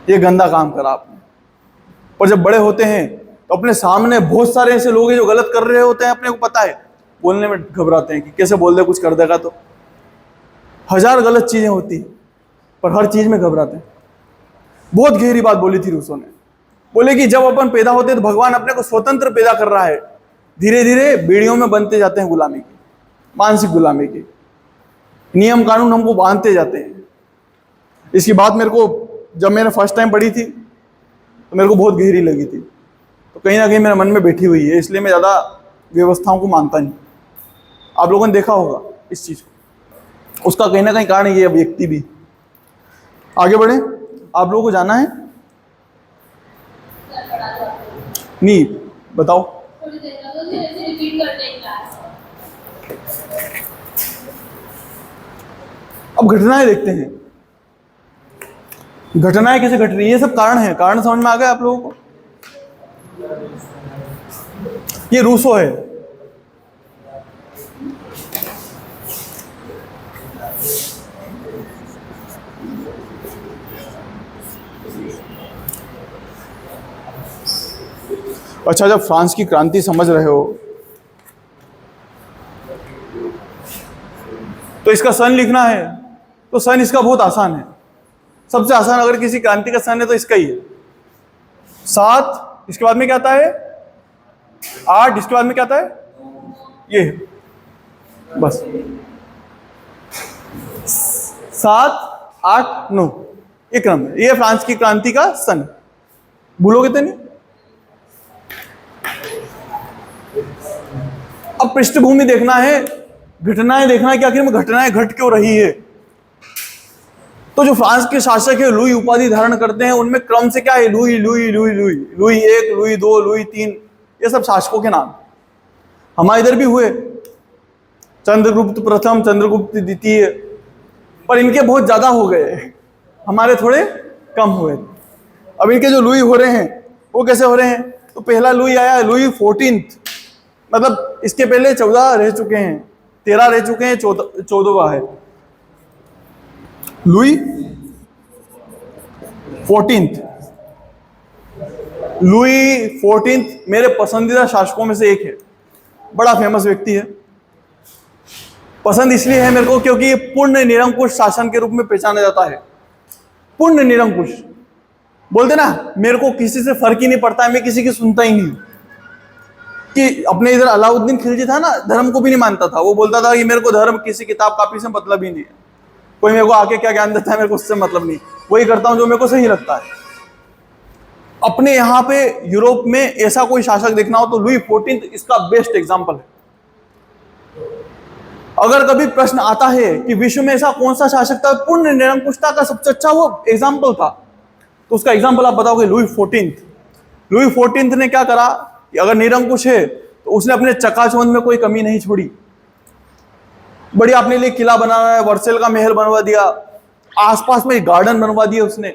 A: ये गंदा काम करा आपने। और जब बड़े होते हैं तो अपने सामने बहुत सारे ऐसे लोग हैं जो गलत कर रहे होते हैं, अपने को पता है, बोलने में घबराते हैं कि कैसे बोल दे, कुछ कर देगा तो। हजार गलत चीजें होती हैं, पर हर चीज में घबराते हैं। बहुत गहरी बात बोली थी रूसो ने। बोले कि जब अपन पैदा होते हैं तो भगवान अपने को स्वतंत्र पैदा कर रहा है, धीरे धीरे बेड़ियों में बनते जाते हैं गुलामी की, मानसिक गुलामी की। नियम कानून हमको बांधते जाते हैं। इसकी बात मेरे को जब मैंने फर्स्ट टाइम पढ़ी थी तो मेरे को बहुत गहरी लगी थी। तो कहीं ना कहीं मेरे मन में बैठी हुई है, इसलिए मैं ज़्यादा व्यवस्थाओं को मानता नहीं। आप लोगों ने देखा होगा इस चीज़ को। उसका कहीं ना कहीं कारण ये व्यक्ति भी। आगे बढ़े, आप लोगों को जाना है? नहीं, बताओ। अब घटनाएं देखते हैं, घटनाएं कैसे घट रही है। ये सब कारण है। कारण समझ में आ गया आप लोगों को? ये रूसो है। अच्छा, जब फ्रांस की क्रांति समझ रहे हो तो इसका सन लिखना है, तो सन इसका बहुत आसान है। सबसे आसान अगर किसी क्रांति का सन है तो इसका ही है। 7, इसके बाद में क्या आता है? 8, इसके बाद में क्या आता है? ये है बस। 7, 8, 9 ये क्रम है। ये फ्रांस की क्रांति का सन। भूलोगे तो नहीं। अब पृष्ठभूमि देखना है, घटनाएं देखना है कि आखिर में घटनाएं घट क्यों रही है। तो जो फ्रांस के शासक है लुई उपाधि धारण करते हैं, उनमें क्रम से क्या है? Louis Louis Louis Louis, Louis 1, Louis 2, Louis 3, ये सब शासकों के नाम। हमारे इधर भी हुए, चंद्रगुप्त प्रथम, चंद्रगुप्त द्वितीय, पर इनके बहुत ज्यादा हो गए, हमारे थोड़े कम हुए। अब इनके जो लुई हो रहे हैं वो कैसे हो रहे हैं? तो पहला लुई आया लुई 14, मतलब इसके पहले 14 रह चुके हैं, 13 रह चुके हैं, 14वां है लुई 14। लुई 14 मेरे पसंदीदा शासकों में से एक है। बड़ा फेमस व्यक्ति है। पसंद इसलिए है मेरे को क्योंकि ये पूर्ण निरंकुश शासन के रूप में पहचाना जाता है। पूर्ण निरंकुश बोलते ना, मेरे को किसी से फर्क ही नहीं पड़ता है, मैं किसी की सुनता ही नहीं। कि अपने इधर अलाउद्दीन खिलजी था ना, धर्म को भी नहीं मानता था। वो बोलता था कि मेरे को धर्म किसी किताब कापी से मतलब ही नहीं है, कोई मेरे को आके क्या ज्ञान देता है मेरे को उससे मतलब नहीं, वही करता हूं जो मेरे को सही लगता है। अपने यहाँ पे यूरोप में ऐसा कोई शासक देखना हो तो लुई 14 इसका बेस्ट एग्जाम्पल है। अगर कभी प्रश्न आता है कि विश्व में ऐसा कौन सा शासक था पूर्ण निरंकुशता का सबसे अच्छा वो एग्जाम्पल था, तो उसका एग्जाम्पल आप बताओगे लुई 14। लुई 14 ने क्या करा कि अगर निरंकुश है तो उसने अपने चकाचौंध में कोई कमी नहीं छोड़ी। बढ़िया अपने लिए किला बनाया है, वर्सेल का महल बनवा दिया, आसपास में गार्डन बनवा दिए उसने,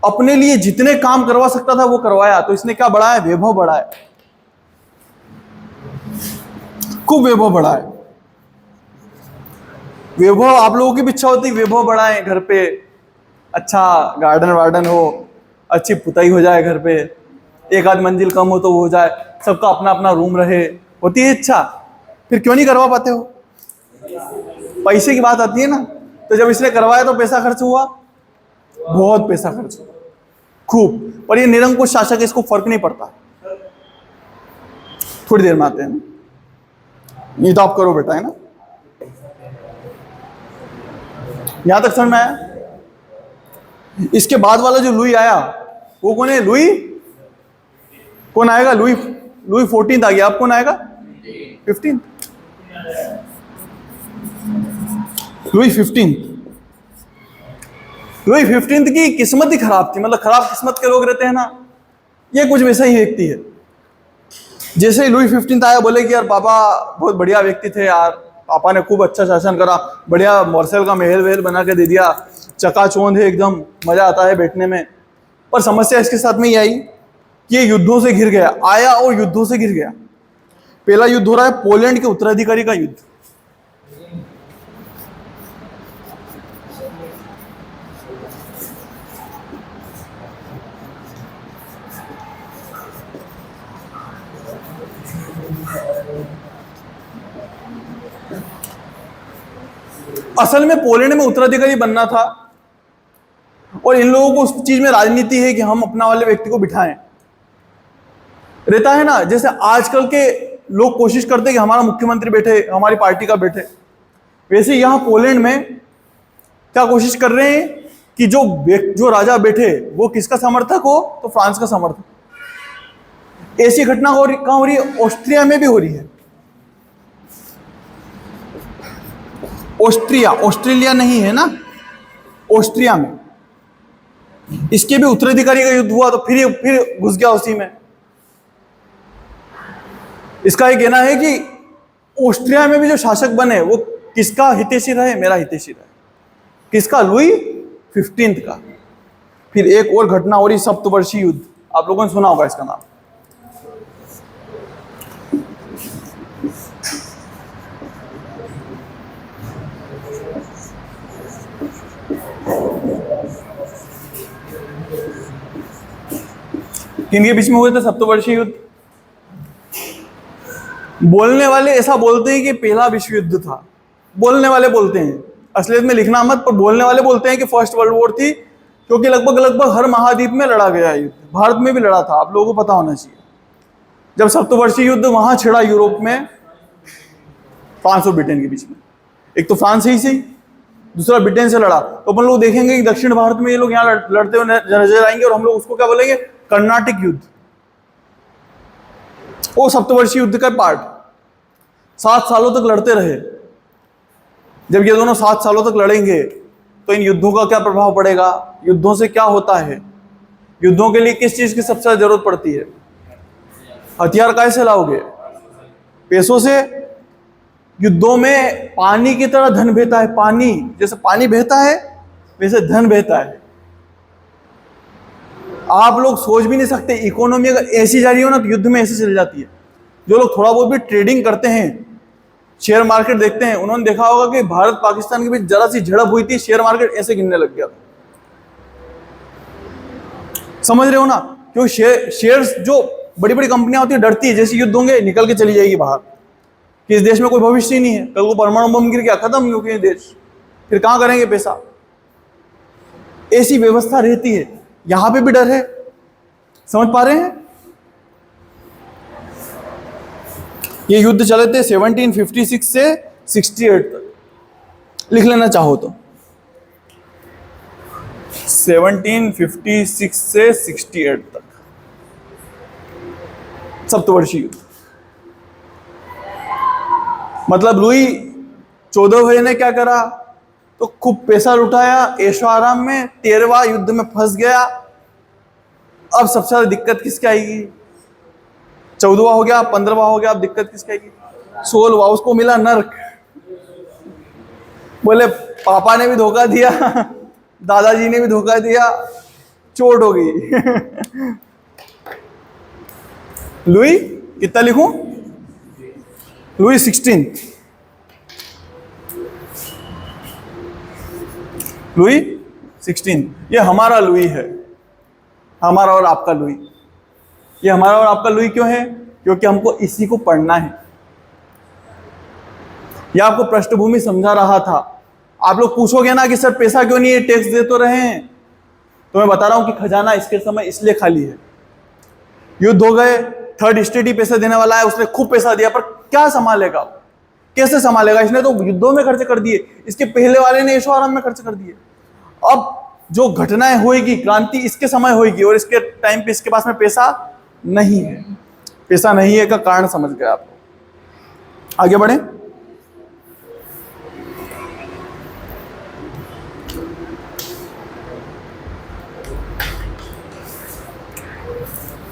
A: अपने लिए जितने काम करवा सकता था वो करवाया। तो इसने क्या बढ़ाया? वैभव बढ़ाया। खूब वैभव बढ़ाए। वैभव आप लोगों की भी इच्छा होती है वैभव बढ़ाएं, घर पे अच्छा गार्डन वार्डन हो, अच्छी पुताई हो जाए, घर पे एक आध मंजिल कम हो तो वो हो जाए, सबका अपना अपना रूम रहे, होती है इच्छा। फिर क्यों नहीं करवा पाते हो? पैसे की बात आती है ना, तो जब इसने करवाया तो पैसा खर्च हुआ, बहुत पैसा खर्च हुआ, खूब। पर ये निरंकुश शासक है, इसको फर्क नहीं पड़ता। थोड़ी देर में आते हैं, ये तो आप करो बेटा, है ना? यहां तक समझ में आया? इसके बाद वाला जो लुई आया वो कौन है? लुई कौन आएगा? लुई 14 आ गया। अब कौन आएगा? 15। लुई 15। लुई 15 की किस्मत ही खराब थी, मतलब खराब किस्मत के लोग रहते हैं ना, ये कुछ वैसा ही व्यक्ति है। जैसे ही लुई 15 आया, बोले कि यार पापा बहुत बढ़िया व्यक्ति थे यार, पापा ने खूब अच्छा शासन करा, बढ़िया मार्शल का महल वहल बना के दे दिया, चकाचौंध है एकदम, मजा आता है बैठने में। पर समस्या इसके साथ में ये आई कि ये युद्धों से घिर गया, आया और युद्धों से घिर गया। पहला युद्ध हो रहा है पोलैंड के उत्तराधिकारी का युद्ध। असल में पोलैंड में उत्तराधिकारी बनना था, और इन लोगों को उस चीज में राजनीति है कि हम अपना वाले व्यक्ति को बिठाएं। रहता है ना, जैसे आजकल के लोग कोशिश करते हैं कि हमारा मुख्यमंत्री बैठे, हमारी पार्टी का बैठे, वैसे यहां पोलैंड में क्या कोशिश कर रहे हैं कि जो राजा बैठे वो किसका समर्थक हो? तो फ्रांस का समर्थक। ऐसी घटना कहां हो रही है? ऑस्ट्रिया में भी हो रही है। ऑस्ट्रिया, ऑस्ट्रेलिया नहीं है ना, ऑस्ट्रिया में। इसके भी उत्तराधिकारी का युद्ध हुआ तो फिर घुस गया उसी में। इसका ये कहना है कि ऑस्ट्रिया में भी जो शासक बने वो किसका हितैषी रहे? मेरा हितैषी रहे। किसका? लुई 15 का। फिर एक और घटना हो रही, सप्तवर्षीय युद्ध, आप लोगों ने सुना होगा इसका नाम। किनके बीच में हुए थे सप्तवर्षीय युद्ध? बोलने वाले ऐसा बोलते हैं कि पहला विश्व युद्ध था, बोलने वाले बोलते हैं, असलियत में लिखना मत, पर बोलने वाले बोलते हैं कि फर्स्ट वर्ल्ड वॉर थी, क्योंकि लगभग हर महाद्वीप में लड़ा गया युद्ध, भारत में भी लड़ा था, आप लोगों को पता होना चाहिए। जब सप्तवर्षीय युद्ध वहां छिड़ा यूरोप में, फ्रांस और ब्रिटेन के बीच में, एक तो फ्रांस ही सही, दूसरा ब्रिटेन से लड़ा, तो अपन लोग देखेंगे कि दक्षिण भारत में ये लोग यहाँ लड़ते हुए नजर आएंगे, और हम लोग उसको क्या बोलेंगे? कर्नाटिक युद्ध। वो सप्तवर्षीय युद्ध का पार्ट। 7 सालों तक लड़ते रहे। जब ये दोनों 7 सालों तक लड़ेंगे तो इन युद्धों का क्या प्रभाव पड़ेगा? युद्धों से क्या होता है? युद्धों के लिए किस चीज की सबसे ज्यादा जरूरत पड़ती है? हथियार कैसे लाओगे? पैसों से। युद्धों में पानी की तरह धन बहता है, पानी जैसे पानी बहता है वैसे धन बहता है। आप लोग सोच भी नहीं सकते, इकोनॉमी अगर ऐसी जा रही हो ना तो युद्ध में ऐसे चली जाती है। जो लोग थोड़ा बहुत भी ट्रेडिंग करते हैं, शेयर मार्केट देखते हैं, उन्होंने देखा होगा कि भारत पाकिस्तान के बीच जरा सी झड़प हुई थी, शेयर मार्केट ऐसे गिरने लग गया। समझ रहे हो ना? क्यों? शेयर्स जो बड़ी बड़ी कंपनियां होती है डरती है, जैसे युद्ध होंगे निकल के चली जाएगी बाहर कि इस देश में कोई भविष्य ही नहीं है, कल को परमाणु बम गिर गया, खत्म हो गया देश, फिर कहां करेंगे पैसा? ऐसी व्यवस्था रहती है। यहां पे भी डर है, समझ पा रहे हैं? ये युद्ध चले थे 1756 से 68 तक, लिख लेना चाहो तो 1756 से 68 तक सप्तवर्षीय युद्ध। मतलब लुई 14वें ने क्या करा? तो खूब पैसा लुटाया, ऐशो आराम में, 13वां युद्ध में फंस गया। अब सबसे ज्यादा दिक्कत किसकी आएगी? 14वां हो गया, 15वां हो गया, अब दिक्कत किसकी आएगी? 16वां। उसको मिला नर्क। बोले पापा ने भी धोखा दिया, दादाजी ने भी धोखा दिया, चोट हो गई। लुई कितना लिखूं? लुई 16, लुई 16, ये हमारा लुई है, हमारा और आपका लुई। ये हमारा और आपका लुई क्यों है? क्योंकि हमको इसी को पढ़ना है। ये आपको पृष्ठभूमि समझा रहा था। आप लोग पूछोगे ना कि सर पैसा क्यों नहीं है, टैक्स दे तो रहे हैं। तो मैं बता रहा हूं कि खजाना इसके समय इसलिए खाली है। युद्ध हो गए, थर्ड स्टेट ही पैसा देने वाला है, उसने खूब पैसा दिया, पर क्या संभालेगा, कैसे संभालेगा? इसने तो युद्धों में खर्च कर दिए, इसके पहले वाले ने ऐशो आराम में खर्च कर दिए। अब जो घटनाएं होएगी, क्रांति इसके समय होएगी, और इसके टाइम पे इसके पास में पैसा नहीं है। पैसा नहीं है का कारण समझ गए आप। आगे बढ़े।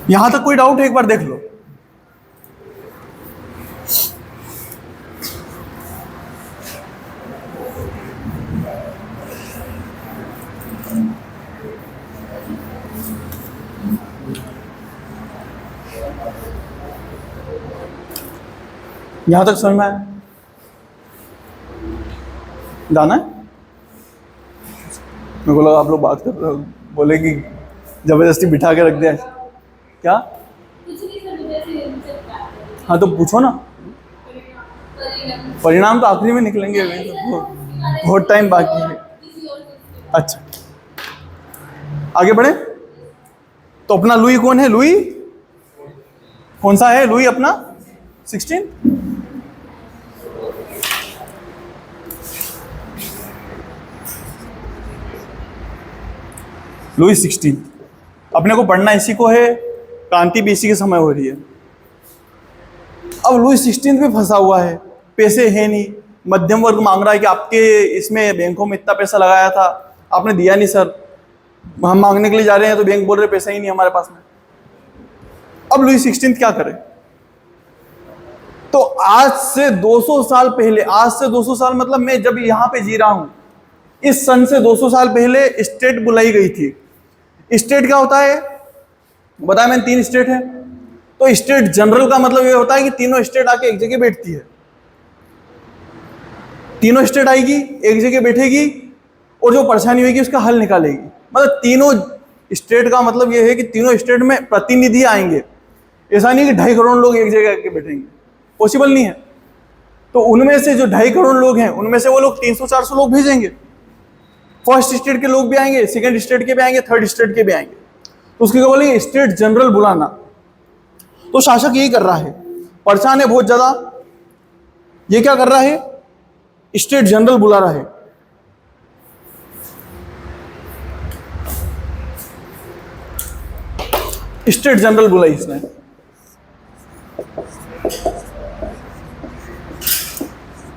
A: यहां तक कोई डाउट है? एक बार देख लो। यहां तक समझ में आया? जाना है? मेरे को लगा आप लोग बात कर रहे हो, बोले कि जबरदस्ती बिठा के रख दिया। क्या? हाँ तो पूछो ना। परिणाम तो आखिरी में निकलेंगे, बहुत टाइम बाकी है। अच्छा, आगे बढ़े। तो अपना लुई कौन है? लुई कौन सा है? लुई अपना 16। लुई 16 अपने को पढ़ना इसी को है। क्रांति भी इसी के समय हो रही है। अब लुई 16 पे फंसा हुआ है, पैसे है नहीं, मध्यम वर्ग मांग रहा है कि आपके इसमें बैंकों में इतना पैसा लगाया था, आपने दिया नहीं सर, हम मांगने के लिए जा रहे हैं तो बैंक बोल रहे पैसा ही नहीं हमारे पास में। अब लुई 16 क्या करे? तो आज से 200 साल पहले, आज से 200 साल मतलब मैं जब यहां पे जी रहा हूं, इस सन से 200 साल पहले स्टेट बुलाई गई थी। स्टेट क्या होता है बताया मैंने? 3 स्टेट है। तो स्टेट जनरल का मतलब ये होता है कि तीनों स्टेट आके एक जगह बैठती है। तीनों स्टेट आएगी, एक जगह बैठेगी, और जो परेशानी होगी उसका हल निकालेगी। मतलब तीनों स्टेट का मतलब ये है कि तीनों स्टेट में प्रतिनिधि आएंगे। ऐसा नहीं कि 2.5 करोड़ लोग एक जगह आके बैठेंगे, पॉसिबल नहीं है। तो उनमें से जो 2.5 करोड़ लोग हैं, उनमें से वो लोग 300-400 लोग भेजेंगे। फर्स्ट स्टेट के लोग भी आएंगे, सेकंड स्टेट के भी आएंगे, थर्ड स्टेट के भी आएंगे। तो उसके क्या बोलेंगे? स्टेट जनरल बुलाना। तो शासक यही कर रहा है, परेशान है बहुत ज्यादा। ये क्या कर रहा है? स्टेट जनरल बुला रहा है। स्टेट जनरल बुलाई इसने।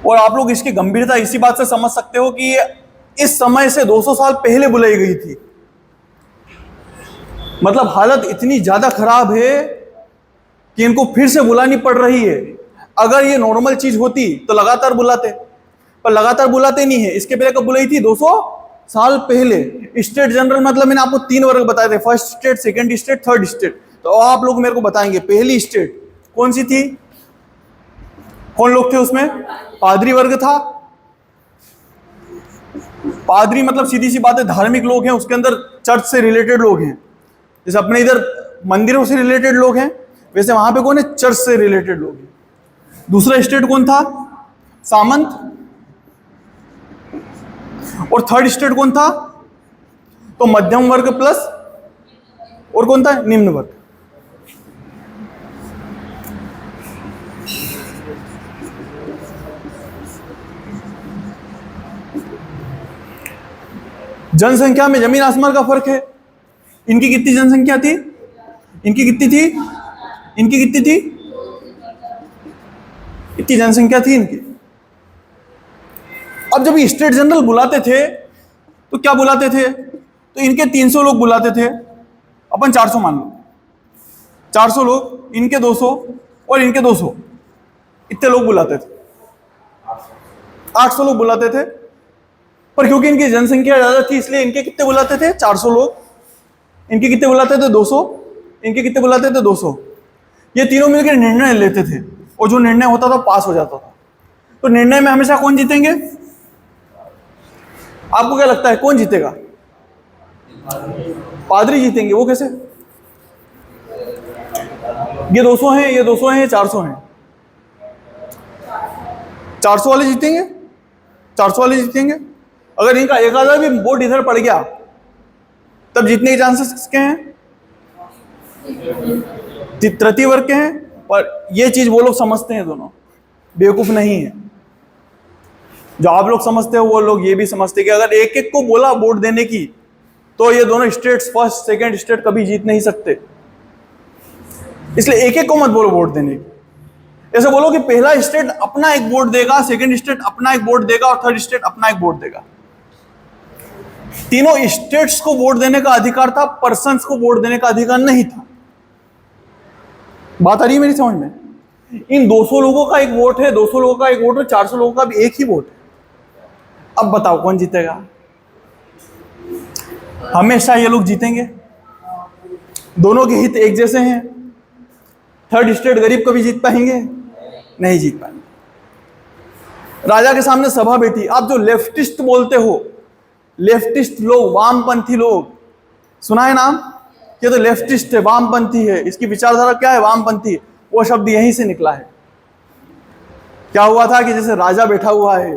A: और आप लोग इसकी गंभीरता इसी बात से समझ सकते हो कि ये इस समय से 200 साल पहले बुलाई गई थी। मतलब हालत इतनी ज्यादा खराब है कि इनको फिर से बुलानी पड़ रही है। अगर ये नॉर्मल चीज होती तो लगातार बुलाते, पर लगातार बुलाते नहीं है। इसके पहले कब बुलाई थी? 200 साल पहले। स्टेट जनरल मतलब मैंने आपको 3 वर्ग बताए थे, first state, second state, third state. तो आप लोग मेरे को बताएंगे पहली स्टेट कौन सी थी? कौन लोग थे उसमें? पादरी वर्ग था। पादरी मतलब सीधी सी बात है, धार्मिक लोग हैं, उसके अंदर चर्च से रिलेटेड लोग हैं। जैसे अपने इधर मंदिरों से रिलेटेड लोग हैं, वैसे वहां पे कौन है? चर्च से रिलेटेड लोग हैं। दूसरा स्टेट कौन था? सामंत। और थर्ड स्टेट कौन था? तो मध्यम वर्ग प्लस, और कौन था? निम्न वर्ग। जनसंख्या में जमीन आसमान का फर्क है। इनकी कितनी जनसंख्या थी? इनकी कितनी थी? इनकी कितनी थी? इतनी जनसंख्या थी इनकी। अब जब स्टेट जनरल बुलाते थे तो क्या बुलाते थे? तो इनके 300 लोग बुलाते थे, अपन 400 मान लो। 400 लोग, इनके 200 और इनके 200, इतने लोग बुलाते थे। 800 लोग बुलाते थे। पर क्योंकि इनकी जनसंख्या ज्यादा थी इसलिए इनके कितने बुलाते थे? 400 लोग। इनके कितने बुलाते थे? 200। इनके कितने बुलाते थे? 200। ये तीनों मिलकर निर्णय लेते थे और जो निर्णय होता था पास हो जाता था। तो निर्णय में हमेशा कौन जीतेंगे? आपको क्या लगता है कौन जीतेगा? पादरी जीतेंगे। वो कैसे? ये 200 हैं, ये 200 हैं, ये 400 हैं। 400 वाले जीतेंगे, 400 वाले जीतेंगे। अगर इनका एक आधा भी वोट इधर पड़ गया तब जीतने के चांसेस किसके हैं? तृतीय वर्ग के हैं। पर ये चीज वो लोग समझते हैं, दोनों बेवकूफ नहीं है। जो आप लोग समझते हो वो लोग ये भी समझते कि अगर एक एक को बोला वोट देने की तो ये दोनों स्टेट्स, फर्स्ट सेकंड स्टेट, कभी जीत नहीं सकते। इसलिए एक एक को मत बोलो वोट देने की। ऐसे बोलो कि पहला स्टेट अपना एक वोट देगा, सेकंड स्टेट अपना एक वोट देगा और थर्ड स्टेट अपना एक वोट देगा। तीनों स्टेट्स को वोट देने का अधिकार था, पर्सन्स को वोट देने का अधिकार नहीं था। बात आ रही है मेरी समझ में? इन 200 लोगों का एक वोट है, 200 लोगों का एक वोट है, 400 लोगों का भी एक ही वोट है। अब बताओ कौन जीतेगा? हमेशा ये लोग जीतेंगे। दोनों के हित एक जैसे हैं। थर्ड स्टेट गरीब कभी जीत पाएंगे? नहीं जीत पाएंगे। राजा के सामने सभा बैठी। आप जो लेफ्टिस्ट बोलते हो, लेफ्टिस्ट लोग, वामपंथी लोग, सुना है नाम? ये तो लेफ्टिस्ट है, वामपंथी है, इसकी विचारधारा क्या है? वामपंथी। वो शब्द यहीं से निकला है। क्या हुआ था कि जैसे राजा बैठा हुआ है,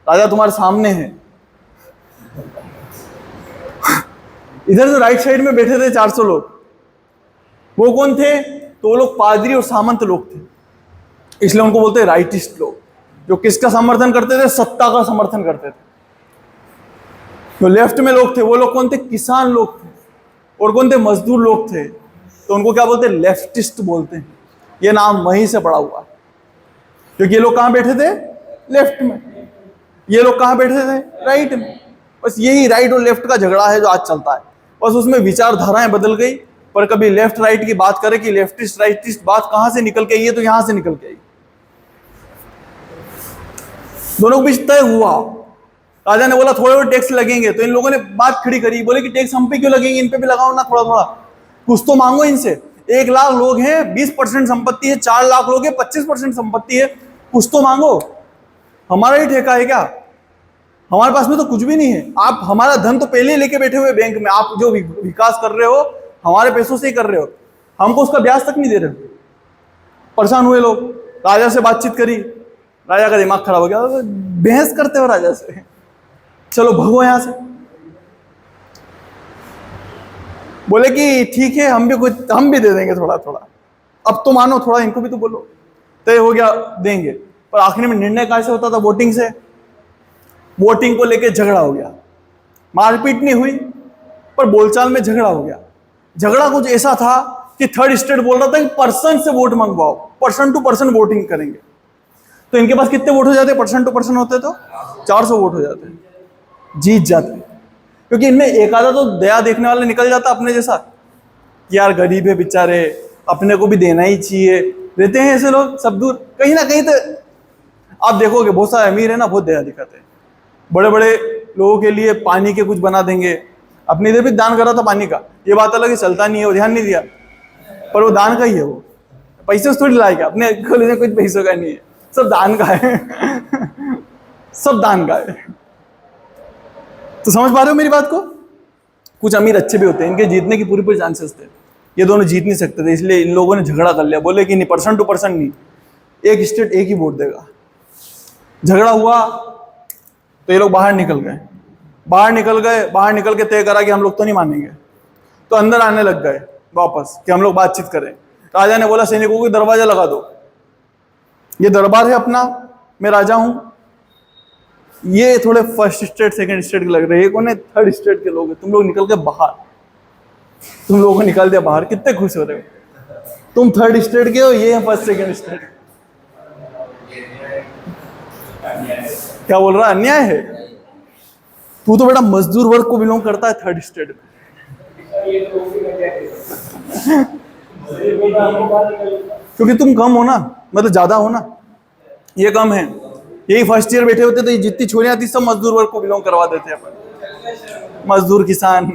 A: राजा तुम्हारे सामने है, इधर जो राइट साइड में बैठे थे 400 लोग, वो कौन थे? तो वो लोग पादरी और सामंत लोग थे। इसलिए उनको बोलते हैं राइटिस्ट लोग, जो किसका समर्थन करते थे? सत्ता का समर्थन करते थे। जो लेफ्ट में लोग थे वो लोग कौन थे? किसान लोग थे। और कौन थे? मजदूर लोग थे। तो उनको क्या बोलते हैं? लेफ्टिस्ट बोलते हैं। ये नाम वहीं से पड़ा हुआ, क्योंकि ये लोग कहां बैठे थे? लेफ्ट में। ये लोग कहां बैठे थे? राइट में। बस यही राइट और लेफ्ट का झगड़ा है जो आज चलता है। बस उसमें विचारधाराएं बदल गई, पर कभी लेफ्ट राइट की बात करें कि लेफ्टिस्ट राइटिस्ट बात कहां से निकल के आई है, तो यहां से निकल के आई। दोनों के बीच तय हुआ। राजा ने बोला थोड़े बहुत टैक्स लगेंगे, तो इन लोगों ने बात खड़ी करी, बोले कि टैक्स हम पे क्यों लगेंगे, इन पे भी लगाओ ना थोड़ा थोड़ा, कुछ तो मांगो इनसे। 1 लाख लोग हैं, 20% संपत्ति है, 4 लाख लोग हैं, 25% संपत्ति है, कुछ तो मांगो। हमारा ही ठेका है क्या? हमारे पास में तो कुछ भी नहीं है। आप हमारा धन तो पहले ही लेके बैठे हुए बैंक में। आप जो विकास कर रहे हो हमारे पैसों से ही कर रहे हो, हमको उसका ब्याज तक नहीं दे रहे। परेशान हुए लोग, राजा से बातचीत करी, राजा का दिमाग खराब हो गया। बहस करते हो राजा से, चलो भगो यहां से। बोले कि ठीक है, हम भी दे देंगे थोड़ा थोड़ा, अब तो मानो थोड़ा, इनको भी तो बोलो। तय हो गया, देंगे। पर आखिर में निर्णय कैसे होता था? वोटिंग से। वोटिंग को लेके झगड़ा हो गया। मारपीट नहीं हुई, पर बोलचाल में झगड़ा हो गया। झगड़ा कुछ ऐसा था कि थर्ड स्टेट बोल रहा था कि पर्सन से वोट मंगवाओ, पर्सन टू पर्सन वोटिंग करेंगे। तो इनके पास कितने वोट हो जाते? पर्सन टू पर्सन होते तो 400 वोट हो जाते, जीत जाते। क्योंकि इनमें एक आधा तो दया देखने वाला निकल जाता अपने जैसा, कि यार गरीब है बेचारे, अपने को भी देना ही चाहिए। रहते हैं ऐसे लोग सब दूर, कहीं ना कहीं तो आप देखोगे बहुत सारे अमीर है ना, बहुत दया दिखाते हैं। बड़े बड़े लोगों के लिए पानी के कुछ बना देंगे। अपनी इधर भी दान करा था पानी का, ये बात अलग है, चलता नहीं है, वो ध्यान नहीं दिया, पर वो दान का ही है। वो पैसे से थोड़ी लाएगा, अपने खोले कुछ पैसों का नहीं है, सब दान का है। सब दान का है। तो समझ पा रहे हो मेरी बात को? कुछ अमीर अच्छे भी होते हैं, इनके जीतने की पूरी पूरी चांसेस थे। ये दोनों जीत नहीं सकते थे, इसलिए इन लोगों ने झगड़ा कर लिया। बोले कि नहीं, पर्सन टू पर्सन नहीं, एक स्टेट एक ही वोट देगा। झगड़ा हुआ तो ये लोग बाहर निकल गए। बाहर निकल के तय करा कि हम लोग तो नहीं मानेंगे। तो अंदर आने लग गए वापस कि हम लोग बातचीत करें। राजा ने बोला सैनिकों को दरवाजा लगा दो, ये दरबार है अपना, मैं राजा हूं। ये थोड़े फर्स्ट स्टेट सेकंड स्टेट के लग रहे हैं, कौन है? थर्ड स्टेट के लोग हैं। तुम लोग निकल के बाहर, तुम लोगों को निकाल दिया बाहर, कितने खुश हो रहे हो? तुम थर्ड स्टेट के हो, ये है फर्स्ट सेकंड स्टेट। क्या बोल रहा? अन्याय है। तू तो बेटा मजदूर वर्ग को बिलोंग करता है थर्ड स्टेट में। क्योंकि तुम कम हो ना, मतलब ज्यादा हो ना, ये कम है। यही फर्स्ट ईयर बैठे होते तो ये जितनी छोरियां थी सब मजदूर वर्ग को बिलोंग करवा देते अपन, मजदूर किसान।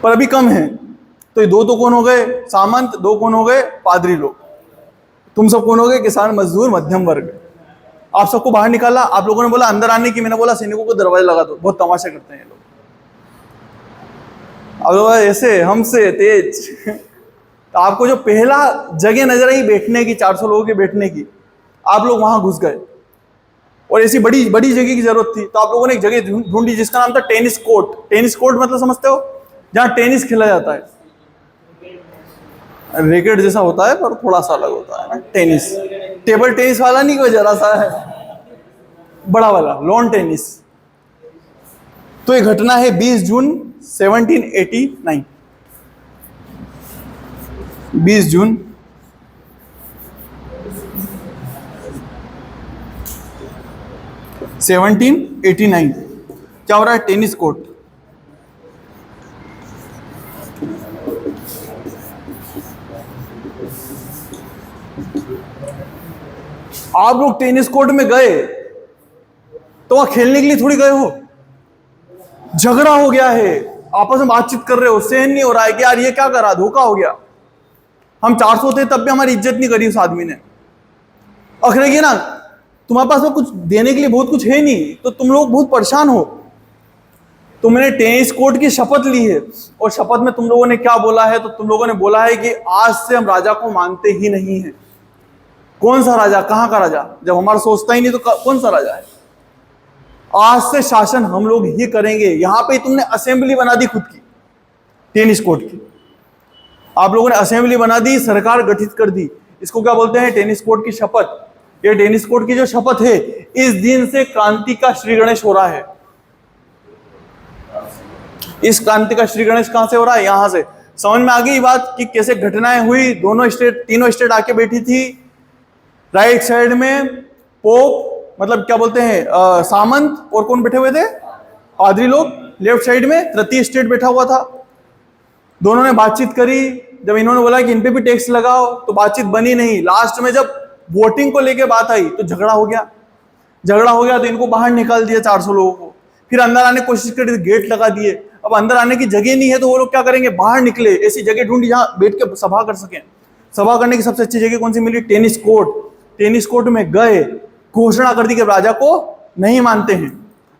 A: पर अभी कम है, तो ये दो तो कौन हो गए? सामंत। दो कौन हो गए? पादरी लोग। तुम सब कौन हो गए? किसान, मजदूर, मध्यम वर्ग। आप सबको बाहर निकाला, आप लोगों ने बोला अंदर आने की, मैंने बोला सैनिकों को दरवाजा लगा दो। बहुत तमाशा करते हैं ये लोग। अब लोग ऐसे हमसे तेज। तो आपको जो पहला जगह नजर आई बैठने की, 400 लोगों के बैठने की, आप लोग वहां घुस गए और ऐसी बड़ी बड़ी जगह की जरूरत थी, तो आप लोगों ने एक जगह ढूंढी जिसका नाम था टेनिस कोर्ट। टेनिस कोर्ट मतलब समझते हो? जहां टेनिस खेला जाता है। रैकेट जैसा होता है पर थोड़ा सा अलग होता है ना। टेनिस, टेबल टेनिस वाला नहीं, कोई जरा सा है, बड़ा वाला लॉन टेनिस। तो ये घटना है 20 जून 1789। 20 जून 1789। क्या हो रहा है? Tennis court. आप लोग टेनिस कोर्ट में गए तो वहां खेलने के लिए थोड़ी गए हो। झगड़ा हो गया है, आपस में बातचीत कर रहे हो, सहन नहीं हो रहा है कि यार ये क्या करा, धोखा हो गया। हम 400 थे तब भी हमारी इज्जत नहीं करी उस आदमी ने। अखरेगी ना, तुम्हारे पास में कुछ देने के लिए बहुत कुछ है नहीं, तो तुम लोग बहुत परेशान हो। तुमने टेनिस कोर्ट की शपथ ली है और शपथ में तुम लोगों ने क्या बोला है? तो तुम लोगों ने बोला है कि आज से हम राजा को मानते ही नहीं है। कौन सा राजा? कहां का राजा? जब हमारा सोचता ही नहीं तो कौन सा राजा है? आज से शासन हम लोग ही करेंगे। यहां पे तुमने असेंबली बना दी खुद की, टेनिस कोर्ट की। आप लोगों ने असेंबली बना दी, सरकार गठित कर दी। इसको क्या बोलते हैं? टेनिस कोर्ट की शपथ। ये टेनिस कोर्ट की जो शपथ है, इस दिन से क्रांति का श्री गणेश हो रहा है। इस क्रांति का श्री गणेश कहां से हो रहा है? यहां से। समझ में आ गई बात कि कैसे घटनाएं हुई? दोनों स्टेट, तीनों स्टेट आके बैठी थी। राइट साइड में पोप, मतलब क्या बोलते हैं, सामंत, और कौन बैठे हुए थे? पादरी लोग। लेफ्ट साइड में तृतीय स्टेट बैठा हुआ था। दोनों ने बातचीत करी। जब इन्होंने बोला कि इन पे भी टैक्स लगाओ, तो बातचीत बनी नहीं। लास्ट में जब वोटिंग को लेके बात आई तो झगड़ा हो गया। झगड़ा हो गया तो इनको बाहर निकाल दिया 400 लोगों को। फिर अंदर आने की कोशिश करी, गेट लगा दिए। अब अंदर आने की जगह नहीं है तो वो लोग क्या करेंगे? बाहर निकले, ऐसी जगह ढूंढी जहां बैठ के सभा कर सकें। सभा करने की सबसे अच्छी जगह कौन सी मिली? Tennis court. टेनिस कोर्ट में गए, घोषणा कर दी कि राजा को नहीं मानते हैं।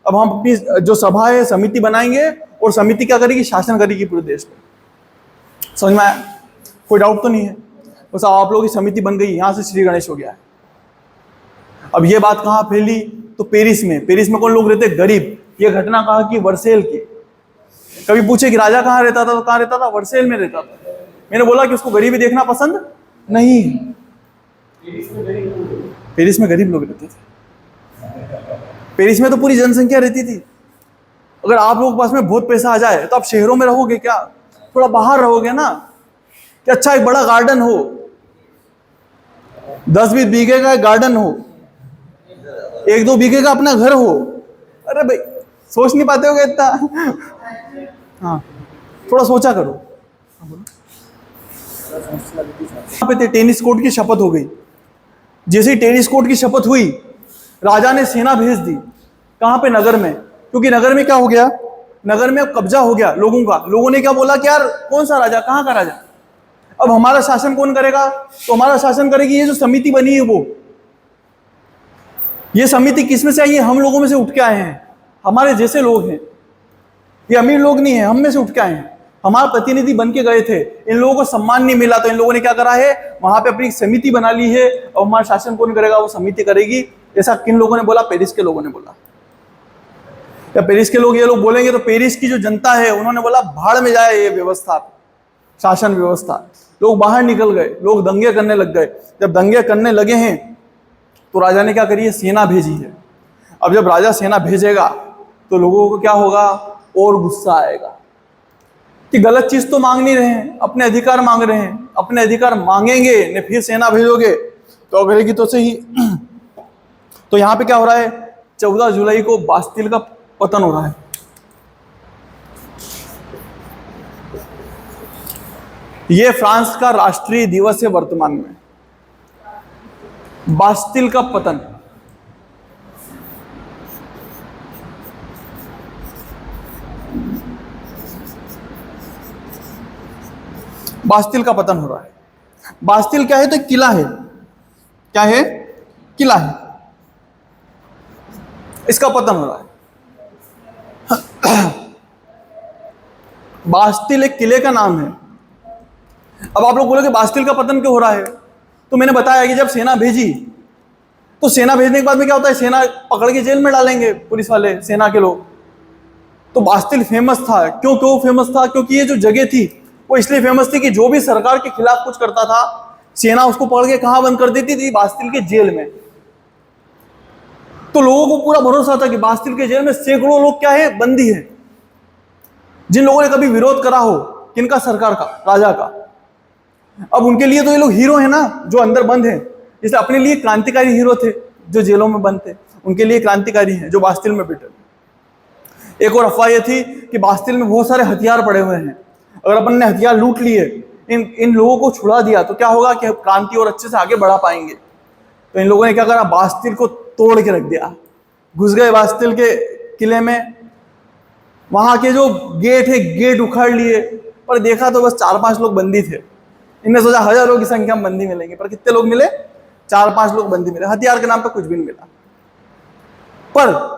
A: अब हम अपनी जो सभा है, समिति बनाएंगे, और समिति क्या करेगी? शासन करेगी पूरे देश में। समझ में आया? कोई डाउट तो नहीं है? बस आप लोगों की समिति बन गई, यहां से श्री गणेश हो गया है। अब ये बात कहां फैली? तो पेरिस में। पेरिस में कौन लोग रहते? गरीब। ये घटना कहां की? वर्सेल की। कभी पूछे कि राजा कहां रहता था, तो कहां रहता था? वर्सेल में रहता था। मैंने बोला कि उसको गरीबी देखना पसंद नहीं। पेरिस में गरीब लोग रहते थे। पेरिस में तो पूरी जनसंख्या रहती थी। अगर आप लोगों के पास में बहुत पैसा आ जाए तो आप शहरों में रहोगे क्या? थोड़ा बाहर रहोगे ना, कि अच्छा एक बड़ा गार्डन हो, 10-20 बीघे का गार्डन हो, 1-2 बीघे का अपना घर हो। अरे भाई, सोच नहीं पाते हो इतना? हाँ, थोड़ा सोचा करो। यहाँ पे टेनिस कोर्ट की शपथ हो गई। जैसे ही टेनिस कोर्ट की शपथ हुई, राजा ने सेना भेज दी। कहां पे? नगर में। क्योंकि नगर में क्या हो गया? नगर में अब कब्जा हो गया लोगों का। लोगों ने क्या बोला कि यार कौन सा राजा, कहां का राजा? अब हमारा शासन कौन करेगा? तो हमारा शासन करेगी ये जो समिति बनी है वो। ये समिति किस में से आई है? हम लोगों में से उठ के आए हैं। हमारे जैसे लोग हैं, ये अमीर लोग नहीं है, हम में से उठ के आए हैं। हमारे प्रतिनिधि बन के गए थे। इन लोगों को सम्मान नहीं मिला तो इन लोगों ने क्या करा है? वहां पे अपनी समिति बना ली है, और हमारा शासन कौन करेगा? वो समिति करेगी। ऐसा किन लोगों ने बोला? पेरिस के लोगों ने बोला। या पेरिस के लोग ये लोग बोलेंगे तो पेरिस की जो जनता है उन्होंने बोला भाड़ में जाए ये व्यवस्था, शासन व्यवस्था। लोग बाहर निकल गए, लोग दंगे करने लग गए। जब दंगे करने लगे हैं तो राजा ने क्या करी है? सेना भेजी है। अब जब राजा सेना भेजेगा तो लोगों को क्या होगा? और गुस्सा आएगा कि गलत चीज तो मांग नहीं रहे हैं, अपने अधिकार मांग रहे हैं। अपने अधिकार मांगेंगे ने फिर सेना भेजोगे तो अगले की तो सही। तो यहां पे क्या हो रहा है? 14 जुलाई को बास्तिल का पतन हो रहा है। यह फ्रांस का राष्ट्रीय दिवस है वर्तमान में, बास्तिल का पतन। बास्तिल का पतन हो रहा है। बास्तिल क्या है? तो एक किला है। क्या है? किला है। इसका पतन हो रहा है। बास्तिल एक किले का नाम है। अब आप लोग बोलोगे बास्तिल का पतन क्यों हो रहा है? तो मैंने बताया कि जब सेना भेजी, तो सेना भेजने के बाद में क्या होता है, सेना पकड़ के जेल में डालेंगे पुलिस वाले, सेना के लोग। तो बास्तिल फेमस था। क्यों क्यों फेमस था? क्योंकि ये जो जगह थी वो इसलिए फेमस थी कि जो भी सरकार के खिलाफ कुछ करता था, सेना उसको पकड़ के कहां बंद कर देती थी? बास्तिल के जेल में। तो लोगों को पूरा भरोसा था कि बास्तिल के जेल में सैकड़ों लोग क्या है, बंदी है, जिन लोगों ने कभी विरोध करा हो, किनका? सरकार का, राजा का। अब उनके लिए तो ये लोग हीरो है ना, जो अंदर बंद है। इसलिए अपने लिए क्रांतिकारी हीरो थे जो जेलों में बंद थे, उनके लिए क्रांतिकारी हैं जो बास्तिल में बैठे। एक और अफवाह ये थी कि बास्तिल में बहुत सारे हथियार पड़े हुए हैं, अगर अपन ने हथियार लूट लिए, इन लोगों को छुड़ा दिया, तो क्या होगा कि क्रांति और अच्छे से आगे बढ़ा पाएंगे। तो इन लोगों ने क्या करा? बास्तिल को तोड़ के रख दिया। घुस गए बास्तिल के किले में, वहां के जो गेट है, गेट उखाड़ लिए, पर देखा तो बस 4-5 लोग बंदी थे। इनने सोचा हजारों की संख्या में बंदी मिलेंगे, पर कितने लोग मिले? 4-5 लोग बंदी मिले। हथियार के नाम पर कुछ भी नहीं मिला, पर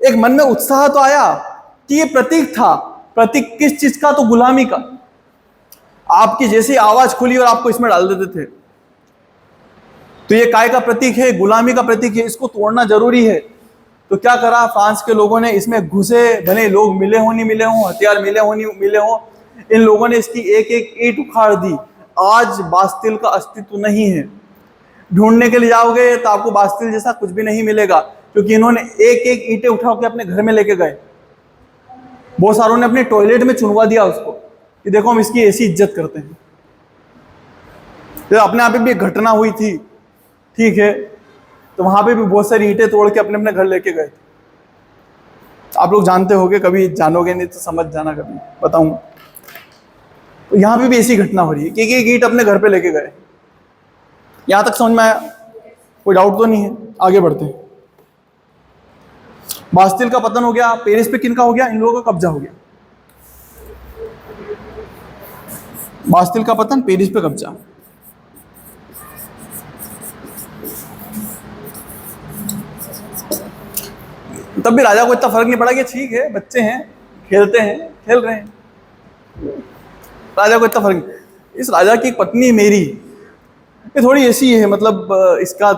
A: एक मन में उत्साह तो आया कि ये प्रतीक था। प्रतीक किस चीज का? तो गुलामी का। आपकी जैसी आवाज खुली और आपको इसमें डाल देते थे। तो ये काय का प्रतीक है? गुलामी का प्रतीक है। इसको तोड़ना जरूरी है। तो क्या करा फ्रांस के लोगों ने? इसमें घुसे, भले लोग मिले हो नहीं मिले हो, हथियार मिले हो नहीं मिले हो, इन लोगों ने इसकी एक एक ईंट उखाड़ दी। आज बास्तिल का अस्तित्व नहीं है। ढूंढने के लिए जाओगे तो आपको बास्तिल जैसा कुछ भी नहीं मिलेगा, क्योंकि इन्होंने एक एक ईंटें उठा के अपने घर में लेके गए। बहुत सारों ने अपने टॉयलेट में चुनवा दिया उसको कि देखो हम इसकी ऐसी इज्जत करते हैं। तो अपने आप भी एक घटना हुई थी, ठीक है, तो वहां पे भी बहुत सारी ईंटें तोड़ के अपने अपने घर लेके गए थे। आप लोग जानते होंगे, कभी जानोगे नहीं तो समझ जाना, कभी बताऊंगा। तो यहाँ पे भी ऐसी घटना हो रही है कि एक ईंट अपने घर पे लेके गए। यहां तक समझ में आया? कोई डाउट तो नहीं है? आगे बढ़ते हैं। बास्तिल का पतन हो गया। पेरिस पे किनका हो गया? इन लोगों का कब्जा हो गया। बास्तिल का पतन, पेरिस पे कब्जा। तब भी राजा को इतना फर्क नहीं पड़ा कि ठीक है, बच्चे हैं, खेलते हैं, खेल रहे हैं। राजा को इतना फर्क नहीं। इस राजा की एक पत्नी मेरी, ये थोड़ी ऐसी है, मतलब इसका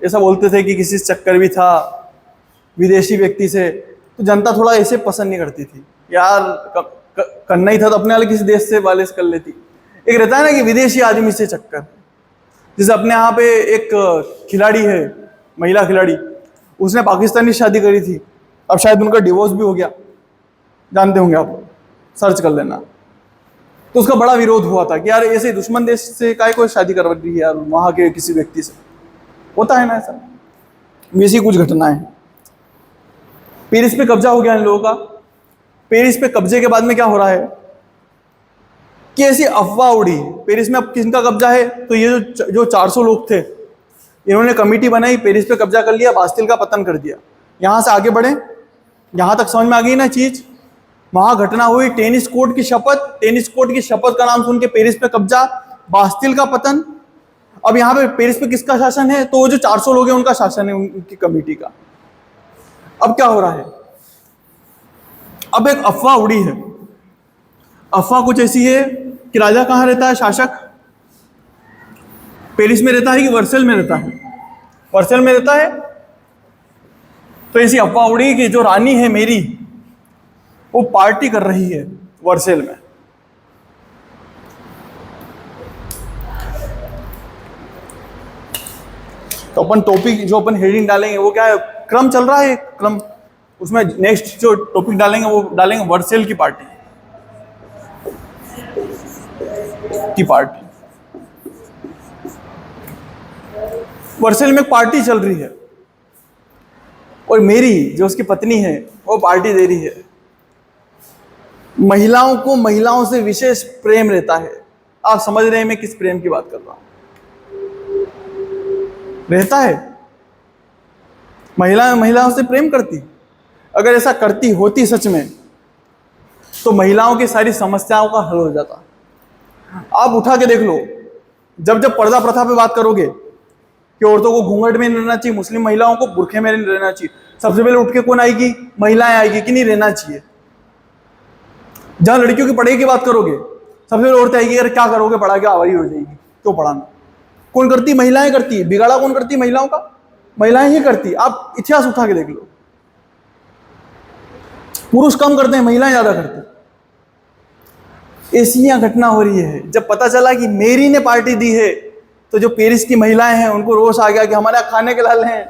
A: ऐसा बोलते थे कि किसी से चक्कर भी था विदेशी व्यक्ति से, तो जनता थोड़ा ऐसे पसंद नहीं करती थी। यार करना ही था तो अपने वाले किसी देश से वाले से कर लेती। एक रहता है ना कि विदेशी आदमी से चक्कर। जैसे अपने यहाँ पे एक खिलाड़ी है, महिला खिलाड़ी, उसने पाकिस्तानी शादी करी थी, अब शायद उनका डिवोर्स भी हो गया, जानते होंगे आप, सर्च कर लेना। तो उसका बड़ा विरोध हुआ था कि यार ऐसे दुश्मन देश से काय कोई शादी करवा रही है यार, वहां के किसी व्यक्ति से। होता है ना ऐसा, वैसी कुछ घटनाएं। पेरिस पे कब्जा हो गया इन लोगों का। पेरिस पे कब्जे के बाद में क्या हो रहा है कि ऐसी अफवाह उड़ी पेरिस में अब किसका कब्जा है। तो ये जो 400 लोग थे, इन्होंने कमेटी बनाई, पेरिस पे कब्जा कर लिया, बास्तिल का पतन कर दिया। यहां से आगे बढ़े, यहां तक समझ में आ गई ना चीज? वहां घटना हुई, टेनिस कोर्ट की शपथ। टेनिस कोर्ट की शपथ का नाम सुन के पेरिस पे कब्जा, बास्तिल का पतन। अब यहाँ पे पेरिस पे किसका शासन है? तो वो जो 400 लोग हैं उनका शासन है, उनकी कमेटी का। अब क्या हो रहा है? अब एक अफवाह उड़ी है। अफवाह कुछ ऐसी है कि राजा कहाँ रहता है? शासक पेरिस में रहता है कि वर्सेल में रहता है? वर्सेल में रहता है। तो ऐसी अफवाह उड़ी कि जो रानी है मेरी, वो पार्टी कर रही है वर्सेल में। तो अपन टॉपिक जो अपन हेडिंग डालेंगे वो क्या है? क्रम चल रहा है, क्रम। उसमें नेक्स्ट जो टॉपिक डालेंगे वो डालेंगे वर्सेल की पार्टी की पार्टी। वर्सेल में एक पार्टी चल रही है और मेरी जो उसकी पत्नी है वो पार्टी दे रही है। महिलाओं को महिलाओं से विशेष प्रेम रहता है। आप समझ रहे हैं मैं किस प्रेम की बात कर रहा हूं? रहता है। महिलाओं से प्रेम करती। अगर ऐसा करती होती सच में, तो महिलाओं की सारी समस्याओं का हल हो जाता। आप उठा के देख लो, जब जब पर्दा प्रथा पे बात करोगे, कि औरतों को घूंघट में नहीं रहना चाहिए, मुस्लिम महिलाओं को बुरखे में नहीं रहना चाहिए, सबसे पहले उठ के कौन आएगी? महिलाएं आएगी कि नहीं रहना चाहिए। जहां लड़कियों की पढ़ाई की बात करोगे सबसे पहले औरतें आएगी, अरे क्या करोगे पढ़ा के आवारी हो जाएगी, क्यों पढ़ाना? कौन करती? महिलाएं करती है। बिगाड़ा कौन करती? महिलाओं का, महिलाएं ही करती। आप इतिहास उठा के देख लो, पुरुष कम करते हैं, महिलाएं ज्यादा करती। ऐसी यहाँ घटना हो रही है। जब पता चला कि मेरी ने पार्टी दी है तो जो पेरिस की महिलाएं हैं उनको रोष आ गया कि हमारे यहाँ खाने के लाल हैं,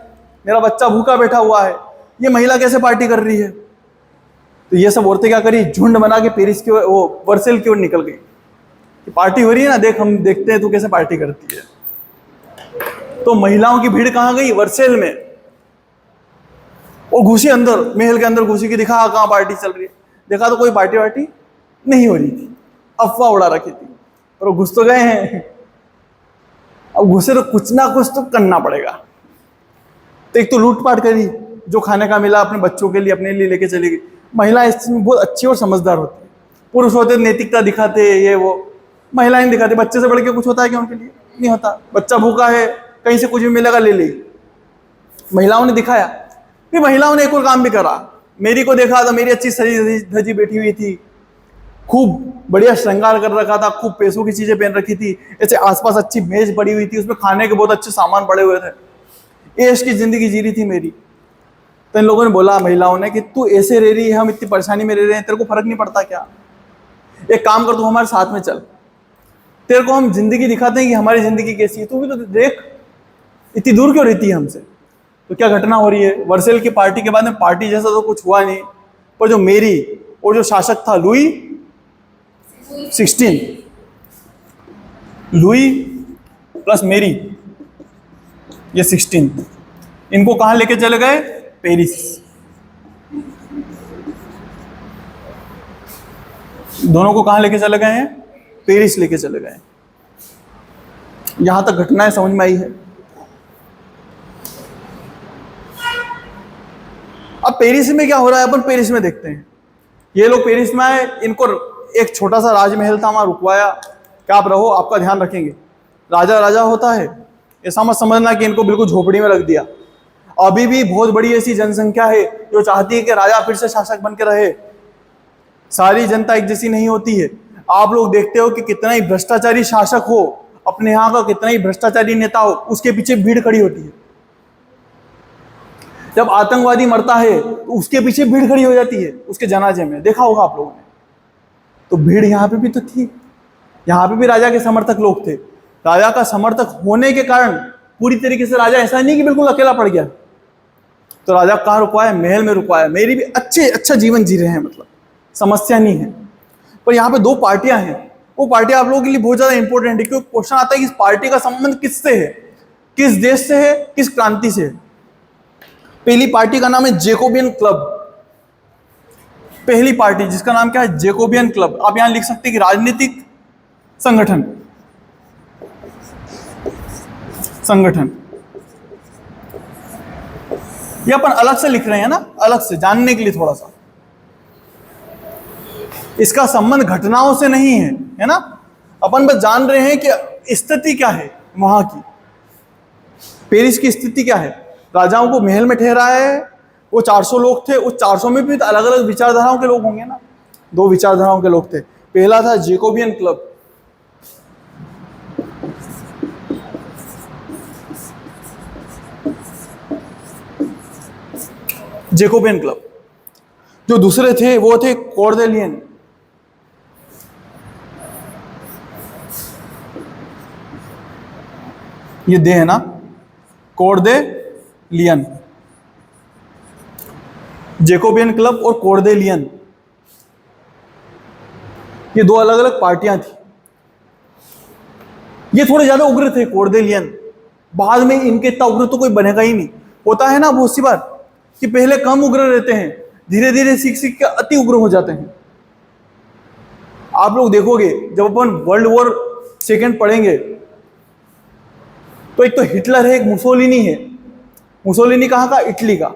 A: मेरा बच्चा भूखा बैठा हुआ है, ये महिला कैसे पार्टी कर रही है? तो ये सब औरतें क्या करी? झुंड बना के पेरिस की वो वर्सेल की ओर निकल गई कि पार्टी हो रही है ना, देख हम देखते हैं तू कैसे पार्टी करती है। तो महिलाओं की भीड़ कहाँ गई? वर्सेल में। और घुसी अंदर, महल के अंदर घुसी कि दिखा कहाँ पार्टी चल रही है। देखा तो कोई पार्टी वार्टी नहीं हो रही थी, अफवाह उड़ा रखी थी। और वो घुस तो गए हैं, अब घुसे तो कुछ ना कुछ तो करना पड़ेगा। तो एक तो लूटपाट करी, जो खाने का मिला अपने बच्चों के लिए अपने लिए लेके चली गई। महिला इस चीज में बहुत अच्छी और समझदार होती है। पुरुष होते नैतिकता दिखाते, ये वो, महिलाएं नहीं दिखाती। बच्चे से बढ़ के कुछ होता है क्या उनके लिए? नहीं होता। बच्चा भूखा है, कहीं से कुछ भी मिलेगा ले लेगी। महिलाओं ने दिखाया। फिर महिलाओं ने एक और काम भी करा। मेरी को देखा तो मेरी अच्छी सजी धजी बैठी हुई थी, खूब बढ़िया श्रृंगार कर रखा था, खूब पैसों की चीजें पहन रखी थी, ऐसे आसपास अच्छी मेज पड़ी हुई थी, उसमें खाने के बहुत अच्छे सामान पड़े हुए थे। ऐश की जिंदगी जी रही थी मेरी। तो इन लोगों ने बोला, महिलाओं ने, कि तू ऐसे रह रही है, हम इतनी परेशानी में रह रहे हैं, तेरे को फर्क नहीं पड़ता क्या? एक काम कर, तू हमारे साथ में चल, तेरे को हम जिंदगी दिखाते हैं कि हमारी जिंदगी कैसी है, तू भी तो देख, इतनी दूर क्यों रहती है हमसे? तो क्या घटना हो रही है? वर्सेल की पार्टी के बाद में पार्टी जैसा तो कुछ हुआ नहीं, पर जो मेरी और जो शासक था लुई 16, लुई प्लस मेरी, ये 16, इनको कहां लेके चले गए? पेरिस। दोनों को कहां लेके चले गए हैं? पेरिस लेके चले गए। यहां तक घटनाएं समझ में आई है। अब पेरिस में क्या हो रहा है, अपन पेरिस में देखते हैं। ये लोग पेरिस में आए, इनको एक छोटा सा राजमहल था, वहां रुकवाया कि आप रहो, आपका ध्यान रखेंगे। राजा राजा होता है, ऐसा मत समझना कि इनको बिल्कुल झोपड़ी में रख दिया। अभी भी बहुत बड़ी ऐसी जनसंख्या है जो चाहती है कि राजा फिर से शासक बन के रहे। सारी जनता एक जैसी नहीं होती है। आप लोग देखते हो कि कितना ही भ्रष्टाचारी शासक हो, अपने यहाँ का कितना ही भ्रष्टाचारी नेता हो, उसके पीछे भीड़ खड़ी होती है। जब आतंकवादी मरता है तो उसके पीछे भीड़ खड़ी हो जाती है, उसके जनाजे में। देखा होगा आप लोगों ने। तो भीड़ यहाँ पे भी तो थी, यहाँ पे भी राजा के समर्थक लोग थे। राजा का समर्थक होने के कारण पूरी तरीके से राजा ऐसा नहीं कि बिल्कुल अकेला पड़ गया। तो राजा कहाँ रुकवाया? महल में रुकवाया। मेरी भी अच्छा जीवन जी रहे हैं, मतलब समस्या नहीं है। पर यहाँ पे दो पार्टियां हैं, वो पार्टियां आप लोगों के लिए बहुत ज्यादा इंपॉर्टेंट है, क्योंकि क्वेश्चन आता है कि इस पार्टी का संबंध किससे है, किस देश से है, किस क्रांति से है। पहली पार्टी का नाम है जैकोबियन क्लब। पहली पार्टी जिसका नाम क्या है? Jacobin club. आप यहां लिख सकते हैं कि राजनीतिक संगठन, संगठन। ये अपन अलग से लिख रहे हैं ना, अलग से जानने के लिए थोड़ा सा। इसका संबंध घटनाओं से नहीं है, है ना। अपन बस जान रहे हैं कि स्थिति क्या है वहां की, पेरिस की स्थिति क्या है। राजाओं को महल में ठहराया है, वो 400 लोग थे। उस 400 में भी तो अलग अलग विचारधाराओं के लोग होंगे ना। दो विचारधाराओं के लोग थे। पहला था जैकोबियन क्लब। Jacobian club. जो दूसरे थे वो थे कॉर्देलियन। ये दे है ना, कॉर्देलियन। जैकोबियन क्लब और कॉर्देलियन, ये दो अलग अलग पार्टियां थी। ये थोड़े ज्यादा उग्र थे कॉर्देलियन। बाद में इनके इतना उग्र तो कोई बनेगा ही नहीं। होता है ना बहुत सी बार कि पहले कम उग्र रहते हैं, धीरे धीरे सीख सीख के अति उग्र हो जाते हैं। आप लोग देखोगे जब अपन वर्ल्ड वॉर सेकेंड पढ़ेंगे तो एक तो हिटलर है, एक मुसोलिनी है। मुसोलिनी कहाँ का? इटली का।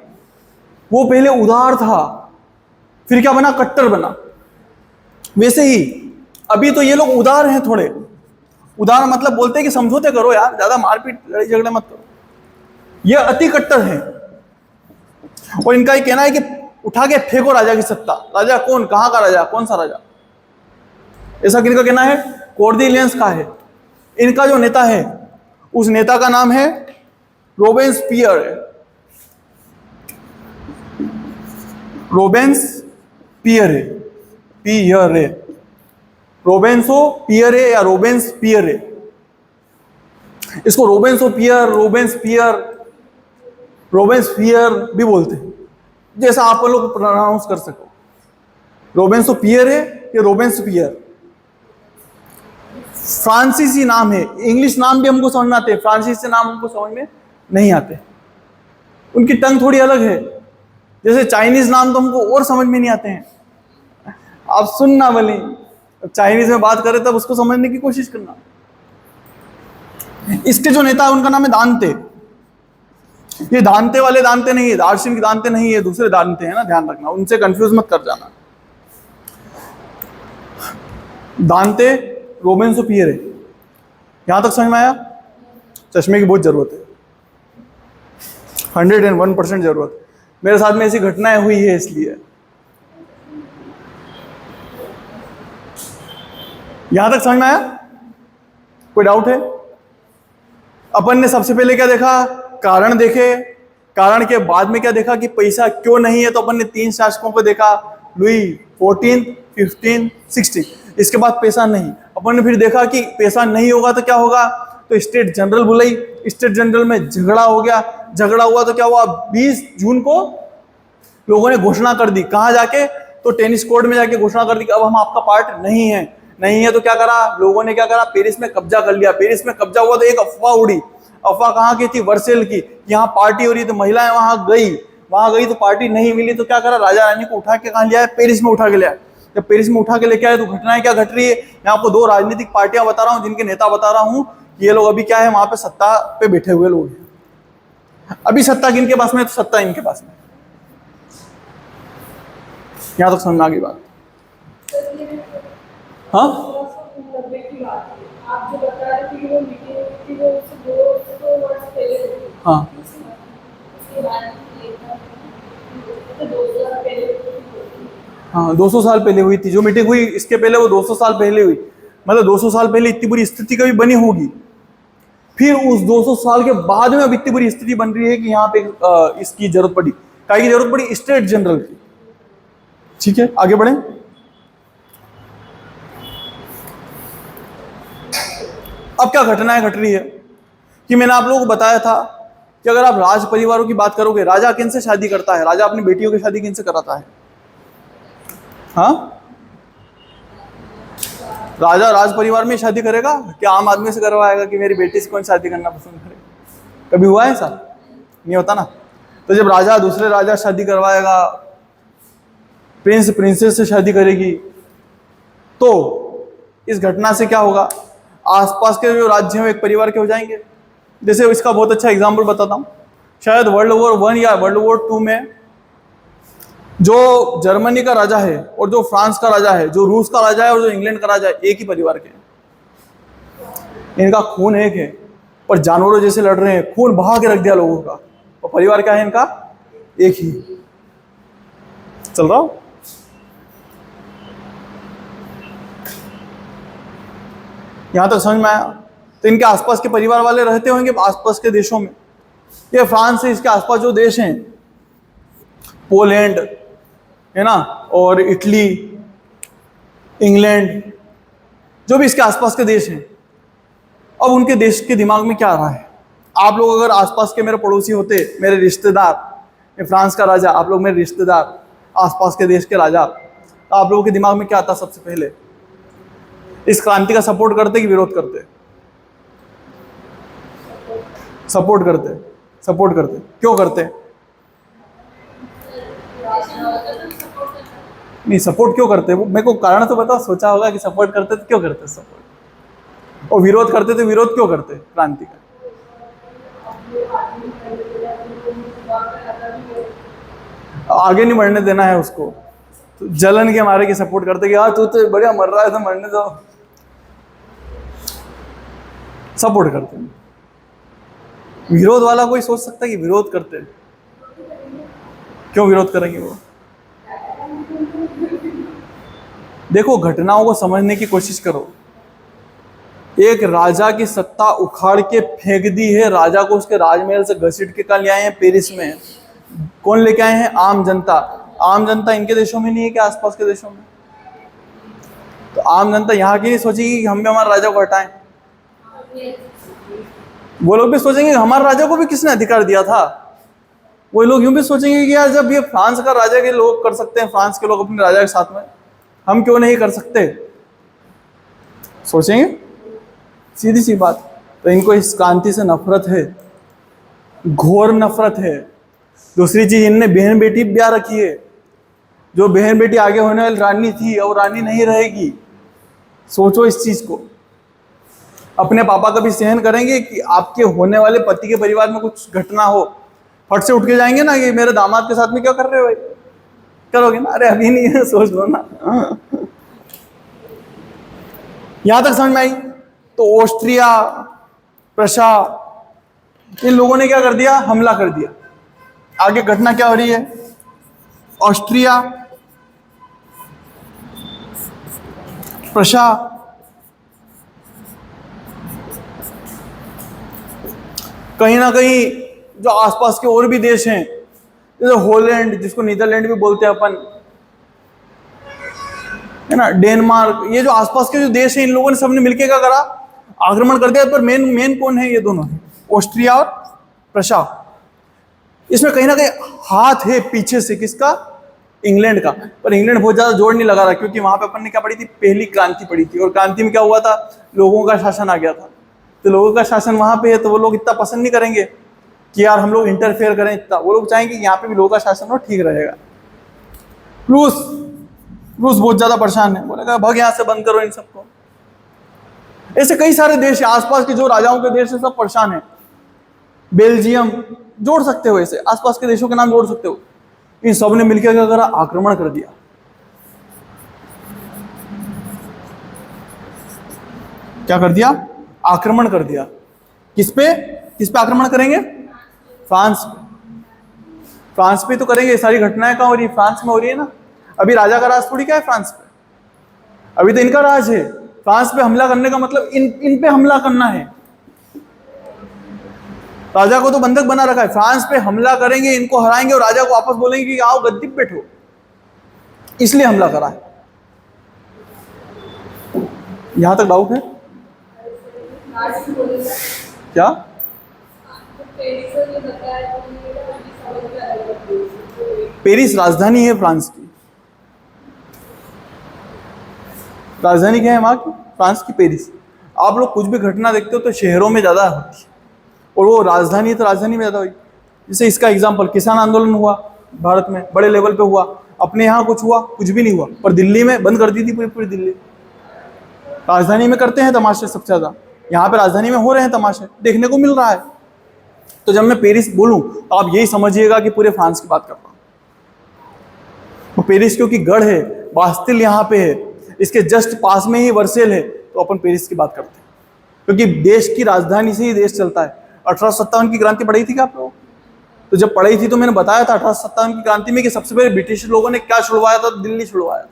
A: वो पहले उदार था, फिर क्या बना? कट्टर बना। वैसे ही अभी तो ये लोग उदार हैं थोड़े। उदार मतलब बोलते हैं कि समझौते करो यार, ज्यादा मारपीट लड़ाई झगड़े मत करो। ये अति कट्टर है और इनका ये कहना है कि उठा के फेंको राजा की सत्ता। राजा कौन, कहां का राजा, कौन सा राजा, ऐसा किनका कहना है? कॉर्डिलियंस का है। इनका जो नेता है उस नेता का नाम है रोबेस्पियर। रोबेस्पियर, पियरे, रोबेंसो पियरे या रोबेस्पियरे। इसको रोबेस्पियर, रोबेस्पियर भी बोलते हैं, जैसा आप लोग प्रोनाउंस कर सको। रोबेस्पियर है या रोबेस्पियर। फ्रांसीसी नाम है, इंग्लिश नाम भी हमको समझ में आते हैं, फ्रांसीसी नाम हमको समझ में नहीं आते। उनकी टंग थोड़ी अलग है, जैसे चाइनीज नाम तो हमको और समझ में नहीं आते हैं। आप सुनना भले, चाइनीज में बात करें तब उसको समझने की कोशिश करना। इसके जो नेता है उनका नाम है दांते। ये दांते वाले दांते नहीं है, दार्शनिक दांते नहीं है, दूसरे दांते हैं ना, ध्यान रखना, उनसे कंफ्यूज मत कर जाना। दांते रोबेस्पियर है। यहां तक समझ में आया? चश्मे की बहुत जरूरत है, 101% जरूरत। मेरे साथ में ऐसी घटनाएं हुई है इसलिए। यहां तक समझ में आया? कोई डाउट है? अपन ने सबसे पहले क्या देखा? कारण देखे। कारण के बाद में क्या देखा कि पैसा क्यों नहीं है, तो अपन ने 3 शासकों को देखा, लुई 14, 15, 16। इसके बाद पैसा नहीं। अपन ने फिर देखा कि पैसा नहीं होगा तो क्या होगा, तो स्टेट जनरल बुलाई, स्टेट जनरल में झगड़ा हो गया। झगड़ा हुआ तो क्या हुआ, 20 जून को लोगों ने घोषणा कर दी। कहां जाके? तो टेनिस कोर्ट में जाके घोषणा कर दी कि अब हम आपका पार्ट नहीं है। नहीं है तो क्या करा लोगों ने, क्या करा, पेरिस में कब्जा कर लिया। पेरिस में कब्जा हुआ तो एक अफवाह उड़ी। अफवाह कहाँ की थी? वर्सेल की। यहाँ पार्टी हो रही, तो महिलाएं वहां गई तो पार्टी नहीं मिली, तो क्या करा, राजा रानी को उठा के कहां लिया? पेरिस में उठा के लिया। जब पेरिस में उठा के लेके आए तो घटनाएं क्या घट रही है? मैं आपको 2 राजनीतिक पार्टियां बता रहा हूं, जिनके नेता बता रहा हूं। ये लोग अभी क्या है, वहां पे सत्ता पे बैठे हुए लोग हैं। अभी सत्ता किनके पास में? तो सत्ता इनके पास में। यहां तक समझ में आ गई बात? हाँ, हाँ, हाँ, 200 साल पहले हुई थी जो मीटिंग हुई। इसके पहले वो 200 साल पहले हुई, मतलब 200 साल पहले इतनी बुरी स्थिति कभी बनी होगी। फिर उस 200 साल के बाद में अब इतनी बुरी स्थिति बन रही है कि यहाँ पे इसकी जरूरत पड़ी। काय की जरूरत पड़ी? स्टेट जनरल की। ठीक है, आगे बढ़े। अब क्या घटनाएं घट रही है कि मैंने आप लोगों को बताया था कि अगर आप राज परिवारों की बात करोगे, राजा किन से शादी करता है? राजा अपनी बेटियों की शादी किन से कराता है? हाँ, राजा राज परिवार में शादी करेगा क्या आम आदमी से करवाएगा कि मेरी बेटी से कौन शादी करना पसंद करे? कभी हुआ है ऐसा? नहीं होता ना। तो जब राजा दूसरे राजा शादी करवाएगा, प्रिंस प्रिंसेस से शादी करेगी, तो इस घटना से क्या होगा, आसपास के जो राज्य हैं एक परिवार के हो जाएंगे। जैसे इसका बहुत अच्छा एग्जाम्पल बताता हूँ। शायद वर्ल्ड वॉर 1 या वर्ल्ड वॉर 2 में जो जर्मनी का राजा है और जो फ्रांस का राजा है, जो रूस का राजा है और जो इंग्लैंड का राजा है, एक ही परिवार के हैं। इनका खून एक है, पर जानवरों जैसे लड़ रहे हैं, खून बहा के रख दिया लोगों का, और परिवार क्या है इनका? एक ही। चल रहा हो? यहां तक समझ में आया? तो इनके आसपास के परिवार वाले रहते होंगे आसपास के देशों में। ये फ्रांस है, इसके आसपास जो देश हैं, पोलैंड है ना, और इटली, इंग्लैंड, जो भी इसके आसपास के देश हैं। अब उनके देश के दिमाग में क्या आ रहा है? आप लोग अगर आसपास के मेरे पड़ोसी होते, मेरे रिश्तेदार, फ्रांस का राजा, आप लोग मेरे रिश्तेदार, आसपास के देश के राजा, तो आप लोगों के दिमाग में क्या आता? सबसे पहले इस क्रांति का सपोर्ट करते कि विरोध करते? सपोर्ट करते। सपोर्ट करते। क्यों करते? नहीं, सपोर्ट क्यों करते? वो मेरे को कारण तो बताओ। सोचा होगा कि सपोर्ट करते तो क्यों करते सपोर्ट, और विरोध करते तो विरोध क्यों करते क्रांति का? आगे नहीं बढ़ने देना है उसको, तो जलन के मारे की सपोर्ट करते कि यार तू तो बढ़िया मर रहा है तो मरने दो, सपोर्ट करते हैं। विरोध वाला कोई सोच सकता है कि विरोध करते हैं? क्यों विरोध करेंगे वो? देखो, घटनाओं को समझने की कोशिश करो। एक राजा की सत्ता उखाड़ के फेंक दी है, राजा को उसके राजमहल से घसीट के कल ले आए हैं पेरिस में। कौन लेके आए हैं? आम जनता। आम जनता इनके देशों में नहीं है क्या? आसपास के देशों में। तो आम जनता यहाँ की नहीं सोचेगी कि हम भी हमारे राजा को हटाएं? वो लोग भी सोचेंगे हमारे राजा को भी किसने अधिकार दिया था। वो लोग यूं भी सोचेंगे कि यार जब ये फ्रांस का राजा के लोग कर सकते हैं, फ्रांस के लोग अपने राजा के साथ में, हम क्यों नहीं कर सकते? सोचेंगे, सीधी सी बात। तो इनको इस क्रांति से नफरत है, घोर नफरत है। दूसरी चीज, इनने बहन बेटी ब्याह रखी है। जो बहन बेटी आगे होने वाली रानी थी और रानी नहीं रहेगी। सोचो इस चीज को। अपने पापा कभी सहन करेंगे कि आपके होने वाले पति के परिवार में कुछ घटना हो, फट से उठ के जाएंगे ना, ये मेरे दामाद के साथ में क्या कर रहे हो भाई? करोगे ना? अरे अभी नहीं है, सोच लो ना। यहां तक समझ में आई? तो ऑस्ट्रिया, प्रशा, इन लोगों ने क्या कर दिया? हमला कर दिया। आगे घटना क्या हो रही है? ऑस्ट्रिया, प्रशा, कहीं ना कहीं जो आसपास के और भी देश हैं, जैसे हॉलैंड, जिसको नीदरलैंड भी बोलते हैं अपन, है ना, डेनमार्क, ये जो आसपास के जो देश हैं, इन लोगों ने सबने मिलकर क्या करा? आक्रमण कर दिया। पर मेन कौन है? ये दोनों है, ऑस्ट्रिया और प्रशा। इसमें कहीं ना कहीं हाथ है पीछे से, किसका? इंग्लैंड का। पर इंग्लैंड बहुत ज्यादा जोर नहीं लगा रहा, क्योंकि वहां पे अपन ने क्या पढ़ी थी? पहली क्रांति पढ़ी थी। और क्रांति में क्या हुआ था? लोगों का शासन आ गया था। तो लोगों का शासन वहां पे है, तो वो लोग इतना पसंद नहीं करेंगे कि यार हम लोग इंटरफेयर करें इतना। वो लोग चाहेंगे कि यहाँ पे भी लोगों का शासन हो, ठीक रहेगा। रूस बहुत ज्यादा परेशान है, बोलेगा भाग यहाँ से, बंद करो इन सबको। ऐसे कई सारे देश है आसपास के, जो राजाओं के देश है, सब परेशान है। बेल्जियम, जोड़ सकते हो, ऐसे आसपास के देशों के नाम जोड़ सकते हो। इन सब ने मिलकर क्या करा? आक्रमण कर दिया। क्या कर दिया? आक्रमण कर दिया। किस पे आक्रमण करेंगे? फ्रांस पे। फ्रांस पे तो करेंगे। सारी घटनाएं कहां हो रही है? फ्रांस में हो रही है ना। अभी राजा का राज थोड़ी क्या है फ्रांस पे, अभी तो इनका राज है। फ्रांस पे हमला करने का मतलब इन पे हमला करना है। राजा को तो बंधक बना रखा है। फ्रांस पे हमला करेंगे, इनको हराएंगे और राजा को वापस बोलेंगे कि आओ गद्दी पे बैठो, इसलिए हमला करा है। यहां तक डाउट है क्या? पेरिस राजधानी है फ्रांस की। राजधानी क्या है वहां की? फ्रांस की पेरिस। आप लोग कुछ भी घटना देखते हो तो शहरों में ज्यादा होती है, और वो राजधानी है तो राजधानी में ज्यादा हुई। जैसे इसका एग्जांपल, किसान आंदोलन हुआ भारत में, बड़े लेवल पे हुआ। अपने यहाँ कुछ हुआ? कुछ भी नहीं हुआ। पर दिल्ली में बंद कर दी थी पूरी दिल्ली। राजधानी में करते हैं तमाशे सबसे ज्यादा। यहाँ पे राजधानी में हो रहे हैं तमाशे, देखने को मिल रहा है। तो जब मैं पेरिस बोलूं तो आप यही समझिएगा कि पूरे फ्रांस की बात कर रहा हूं। तो पेरिस क्योंकि गढ़ है, बास्तिल यहाँ पे है, इसके जस्ट पास में ही वर्सेल है, तो अपन पेरिस की बात करते हैं, क्योंकि देश की राजधानी से ही देश चलता है। 1857 की क्रांति पढ़ी थी क्या आप लोगों? तो जब पढ़ी थी तो मैंने बताया था 1857 की क्रांति में कि सबसे पहले ब्रिटिश लोगों ने क्या छुड़वाया था? दिल्ली छुड़वाया।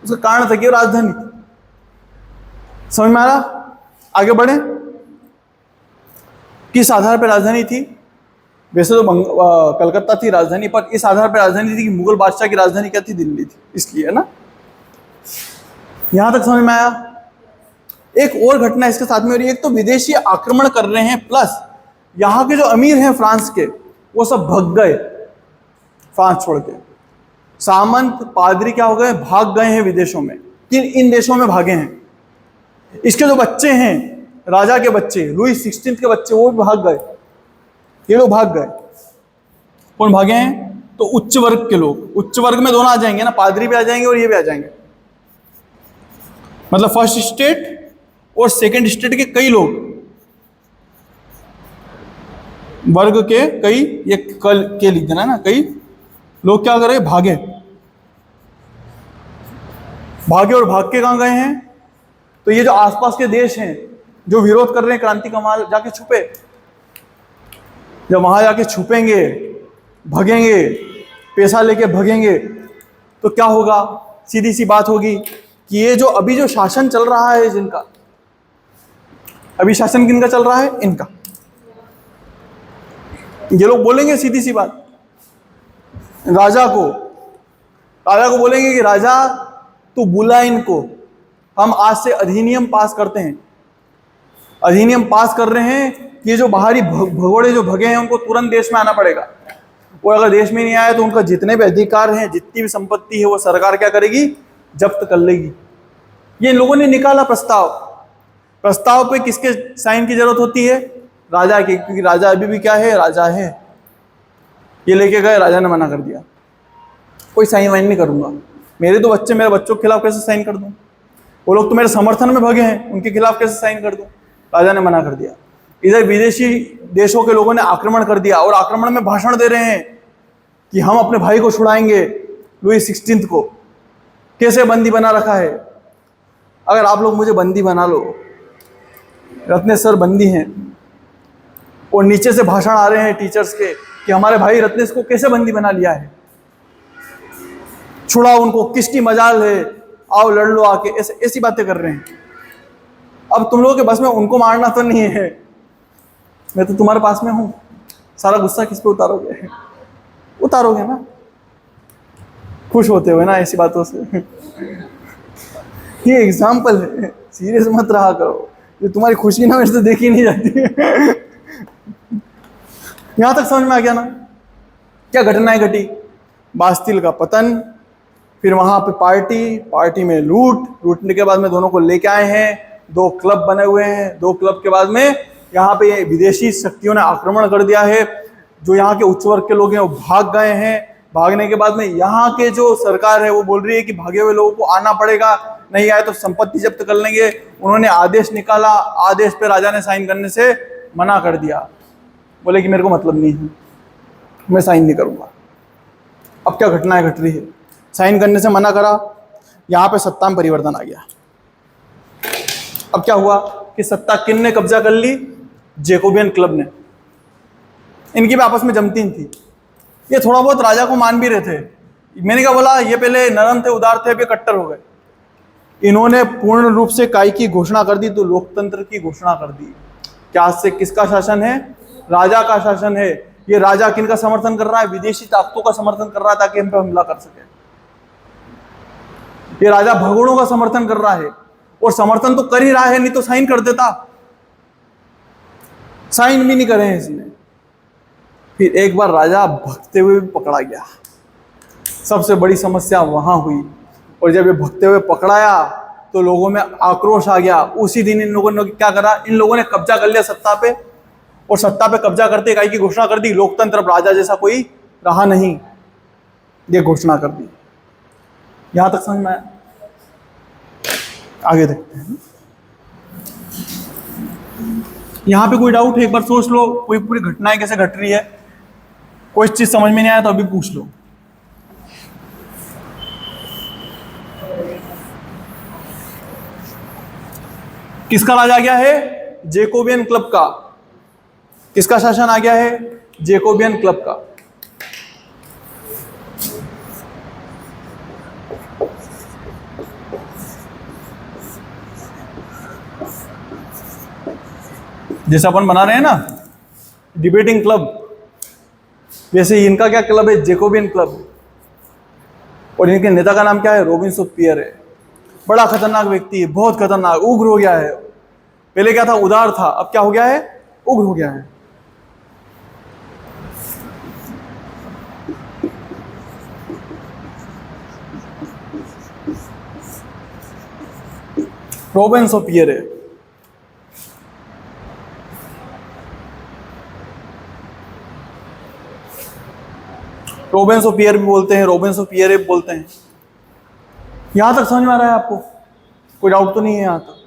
A: उसका कारण था कि राजधानी थी। समझ में आ रहा? आगे बढ़े। किस आधार पर राजधानी थी? वैसे तो कलकत्ता थी राजधानी, पर इस आधार पर राजधानी थी कि मुगल बादशाह की राजधानी क्या थी? दिल्ली थी, इसलिए, है ना। यहां तक समझ में आया? एक और घटना इसके साथ में हो रही है। एक तो विदेशी आक्रमण कर रहे हैं, प्लस यहां के जो अमीर हैं फ्रांस के, वो सब भग गए फ्रांस छोड़ के। सामंत, पादरी क्या हो गए? भाग गए हैं विदेशों में। इन देशों में भागे हैं। इसके जो बच्चे हैं, राजा के बच्चे, लुई 16 के बच्चे, वो भी भाग गए। ये लोग भाग गए। कौन भागे हैं? तो उच्च वर्ग के लोग। उच्च वर्ग में दोनों आ जाएंगे ना, पादरी भी आ जाएंगे और ये भी आ जाएंगे। मतलब फर्स्ट स्टेट और सेकंड स्टेट के कई लोग, वर्ग के कई, ये कल के लिख देना ना, कई लोग क्या करे? भागे। और भाग के कहां गए हैं? तो ये जो आसपास के देश हैं जो विरोध कर रहे हैं क्रांति का माल, जाके छुपे। जब वहां जाके छुपेंगे, भगेंगे, पैसा लेके भगेंगे, तो क्या होगा? सीधी सी बात होगी कि ये जो अभी जो शासन चल रहा है, जिनका अभी शासन किनका चल रहा है? इनका। ये लोग बोलेंगे सीधी सी बात राजा को बोलेंगे कि राजा तू बुला इनको, हम आज से अधिनियम पास करते हैं, अधिनियम पास कर रहे हैं कि ये जो बाहरी भगोड़े जो भगे हैं उनको तुरंत देश में आना पड़ेगा, और अगर देश में नहीं आया तो उनका जितने भी अधिकार हैं, जितनी भी संपत्ति है, वो सरकार क्या करेगी? जब्त कर लेगी। ये इन लोगों ने निकाला प्रस्ताव पे किसके साइन की जरूरत होती है? राजा की, क्योंकि राजा अभी भी क्या है? राजा है। ये लेके गए, राजा ने मना कर दिया, कोई साइन वाइन नहीं करूंगा, मेरे तो बच्चे, मेरे बच्चों के खिलाफ कैसे साइन कर दूं? वो लोग तो मेरे समर्थन में भगे हैं, उनके खिलाफ कैसे साइन कर दूं? राजा ने मना कर दिया। इधर विदेशी देशों के लोगों ने आक्रमण कर दिया, और आक्रमण में भाषण दे रहे हैं कि हम अपने भाई को छुड़ाएंगे, लुई 16 को कैसे बंदी बना रखा है। अगर आप लोग मुझे बंदी बना लो, रत्नेश सर बंदी हैं, और नीचे से भाषण आ रहे हैं टीचर्स के कि हमारे भाई रत्नेश को कैसे बंदी बना लिया है, छुड़ाओ उनको, किसकी मजाल है, आओ लड़ लो आके, ऐसी बातें कर रहे हैं। अब तुम लोगों के बस में उनको मारना तो नहीं है, मैं तो तुम्हारे पास में हूं, सारा गुस्सा किस पे उतारोगे? उतारोगे ना, खुश होते हुए ना ऐसी बातों से। ये एग्जाम्पल है, सीरियस मत रहा करो, ये तुम्हारी खुशी ना मेरे से देखी नहीं जाती है। यहां तक समझ में आ गया ना? क्या घटनाएं घटी? बास्तिल का पतन, फिर वहां पे पार्टी में लूटने के बाद में दोनों को लेके आए हैं, 2 क्लब बने हुए हैं, 2 क्लब के बाद में यहाँ पे विदेशी शक्तियों ने आक्रमण कर दिया है, जो यहाँ के उच्च वर्ग के लोग हैं वो भाग गए हैं। भागने के बाद में यहाँ के जो सरकार है वो बोल रही है कि भागे हुए लोगों को आना पड़ेगा, नहीं आए तो संपत्ति जब्त कर लेंगे। उन्होंने आदेश निकाला, आदेश पे राजा ने साइन करने से मना कर दिया, बोले कि मेरे को मतलब नहीं है, मैं साइन नहीं करूंगा। अब क्या घटनाएं घट रही है? साइन करने से मना करा, यहाँ पे सत्ता में परिवर्तन आ गया। अब क्या हुआ कि सत्ता किन ने कब्जा कर ली? जैकोबियन क्लब ने। इनकी भी आपस में जमती थी, ये थोड़ा बहुत राजा को मान भी रहे थे। मैंने क्या बोला, ये पहले नरम थे, उदार थे, अभी कट्टर हो गए। इन्होंने पूर्ण रूप से काय की घोषणा कर दी, तो लोकतंत्र की घोषणा कर दी। क्या आज से किसका शासन है? राजा का शासन है। ये राजा किनका समर्थन कर रहा है? विदेशी ताकतों का समर्थन कर रहा है ताकि हम पे हमला कर सके। ये राजा भगोड़ों का समर्थन कर रहा है, और समर्थन तो कर ही रहा है, नहीं तो साइन कर देता, साइन भी नहीं करे हैं इसने। फिर एक बार राजा भगते हुए भी पकड़ा गया, सबसे बड़ी समस्या वहां हुई। और जब ये भगते हुए पकड़ाया तो लोगों में आक्रोश आ गया। उसी दिन इन लोगों ने क्या करा? इन लोगों ने कब्जा कर लिया सत्ता पे, और सत्ता पे कब्जा करते काय की घोषणा कर दी, लोकतंत्र राजा जैसा कोई रहा नहीं, ये घोषणा कर दी। यहां तक समझ में आया? आगे देखते हैं। यहां पे कोई डाउट है? एक बार सोच लो, कोई पूरी घटनाएं कैसे घट रही है, कोई चीज समझ में नहीं आया तो अभी पूछ लो। किसका राज आ गया है? जैकोबियन क्लब का। किसका शासन आ गया है? जैकोबियन क्लब का। जैसे अपन बना रहे हैं ना डिबेटिंग क्लब, वैसे इनका क्या क्लब है? Jacobin club. और इनके नेता का नाम क्या है? रोबिन्सोपियर है। बड़ा खतरनाक व्यक्ति है, बहुत खतरनाक, उग्र हो गया है। पहले क्या था? उदार था, अब क्या हो गया है? उग्र हो गया है। रोबिन्सोपियर है। रोबिन्सोपियर भी बोलते हैं, रोबिन्सोपियर भी बोलते हैं। यहां तक समझ में आ रहा है आपको? कोई डाउट तो नहीं है यहां तक?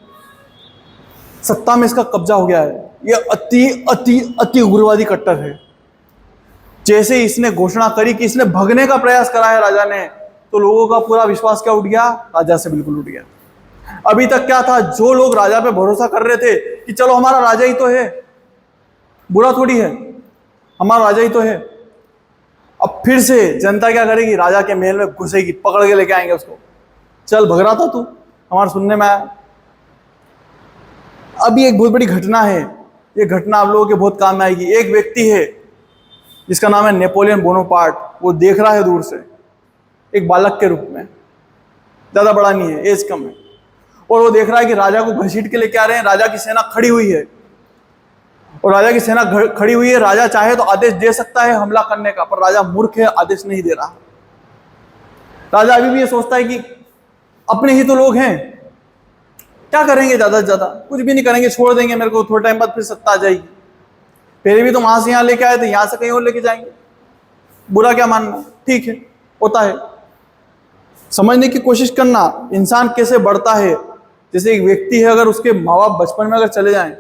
A: सत्ता में इसका कब्जा हो गया है। ये अति अति अति उग्रवादी कट्टर है। जैसे इसने घोषणा करी कि इसने भगने का प्रयास करा है राजा ने, तो लोगों का पूरा विश्वास क्या उठ गया? राजा से बिल्कुल उठ गया। अभी तक क्या था? जो लोग राजा पे भरोसा कर रहे थे कि चलो हमारा राजा ही तो है, बुरा थोड़ी है, हमारा राजा ही तो है। अब फिर से जनता क्या करेगी, राजा के महल में घुसेगी, पकड़ के लेके आएंगे उसको, चल भग रहा था तू, हमारे सुनने में आया। अभी एक बहुत बड़ी घटना है, ये घटना आप लोगों के बहुत काम में आएगी। एक व्यक्ति है जिसका नाम है नेपोलियन बोनापार्ट, वो देख रहा है दूर से एक बालक के रूप में, ज्यादा बड़ा नहीं है, एज कम है, और वो देख रहा है कि राजा को घसीट के लेके आ रहे हैं, राजा की सेना खड़ी हुई है, और राजा की सेना खड़ी हुई है। राजा चाहे तो आदेश दे सकता है हमला करने का, पर राजा मूर्ख है, आदेश नहीं दे रहा। राजा अभी भी ये सोचता है कि अपने ही तो लोग हैं, क्या करेंगे, ज्यादा से ज्यादा कुछ भी नहीं करेंगे, छोड़ देंगे मेरे को, थोड़े टाइम बाद फिर सत्ता आ जाएगी। पहले भी तो वहां से यहां लेके आए थे, यहां से कहीं और लेके जाएंगे, बुरा क्या मानना, ठीक है, होता है। समझने की कोशिश करना इंसान कैसे बढ़ता है। जैसे एक व्यक्ति है, अगर उसके माँ बाप बचपन में अगर चले जाएं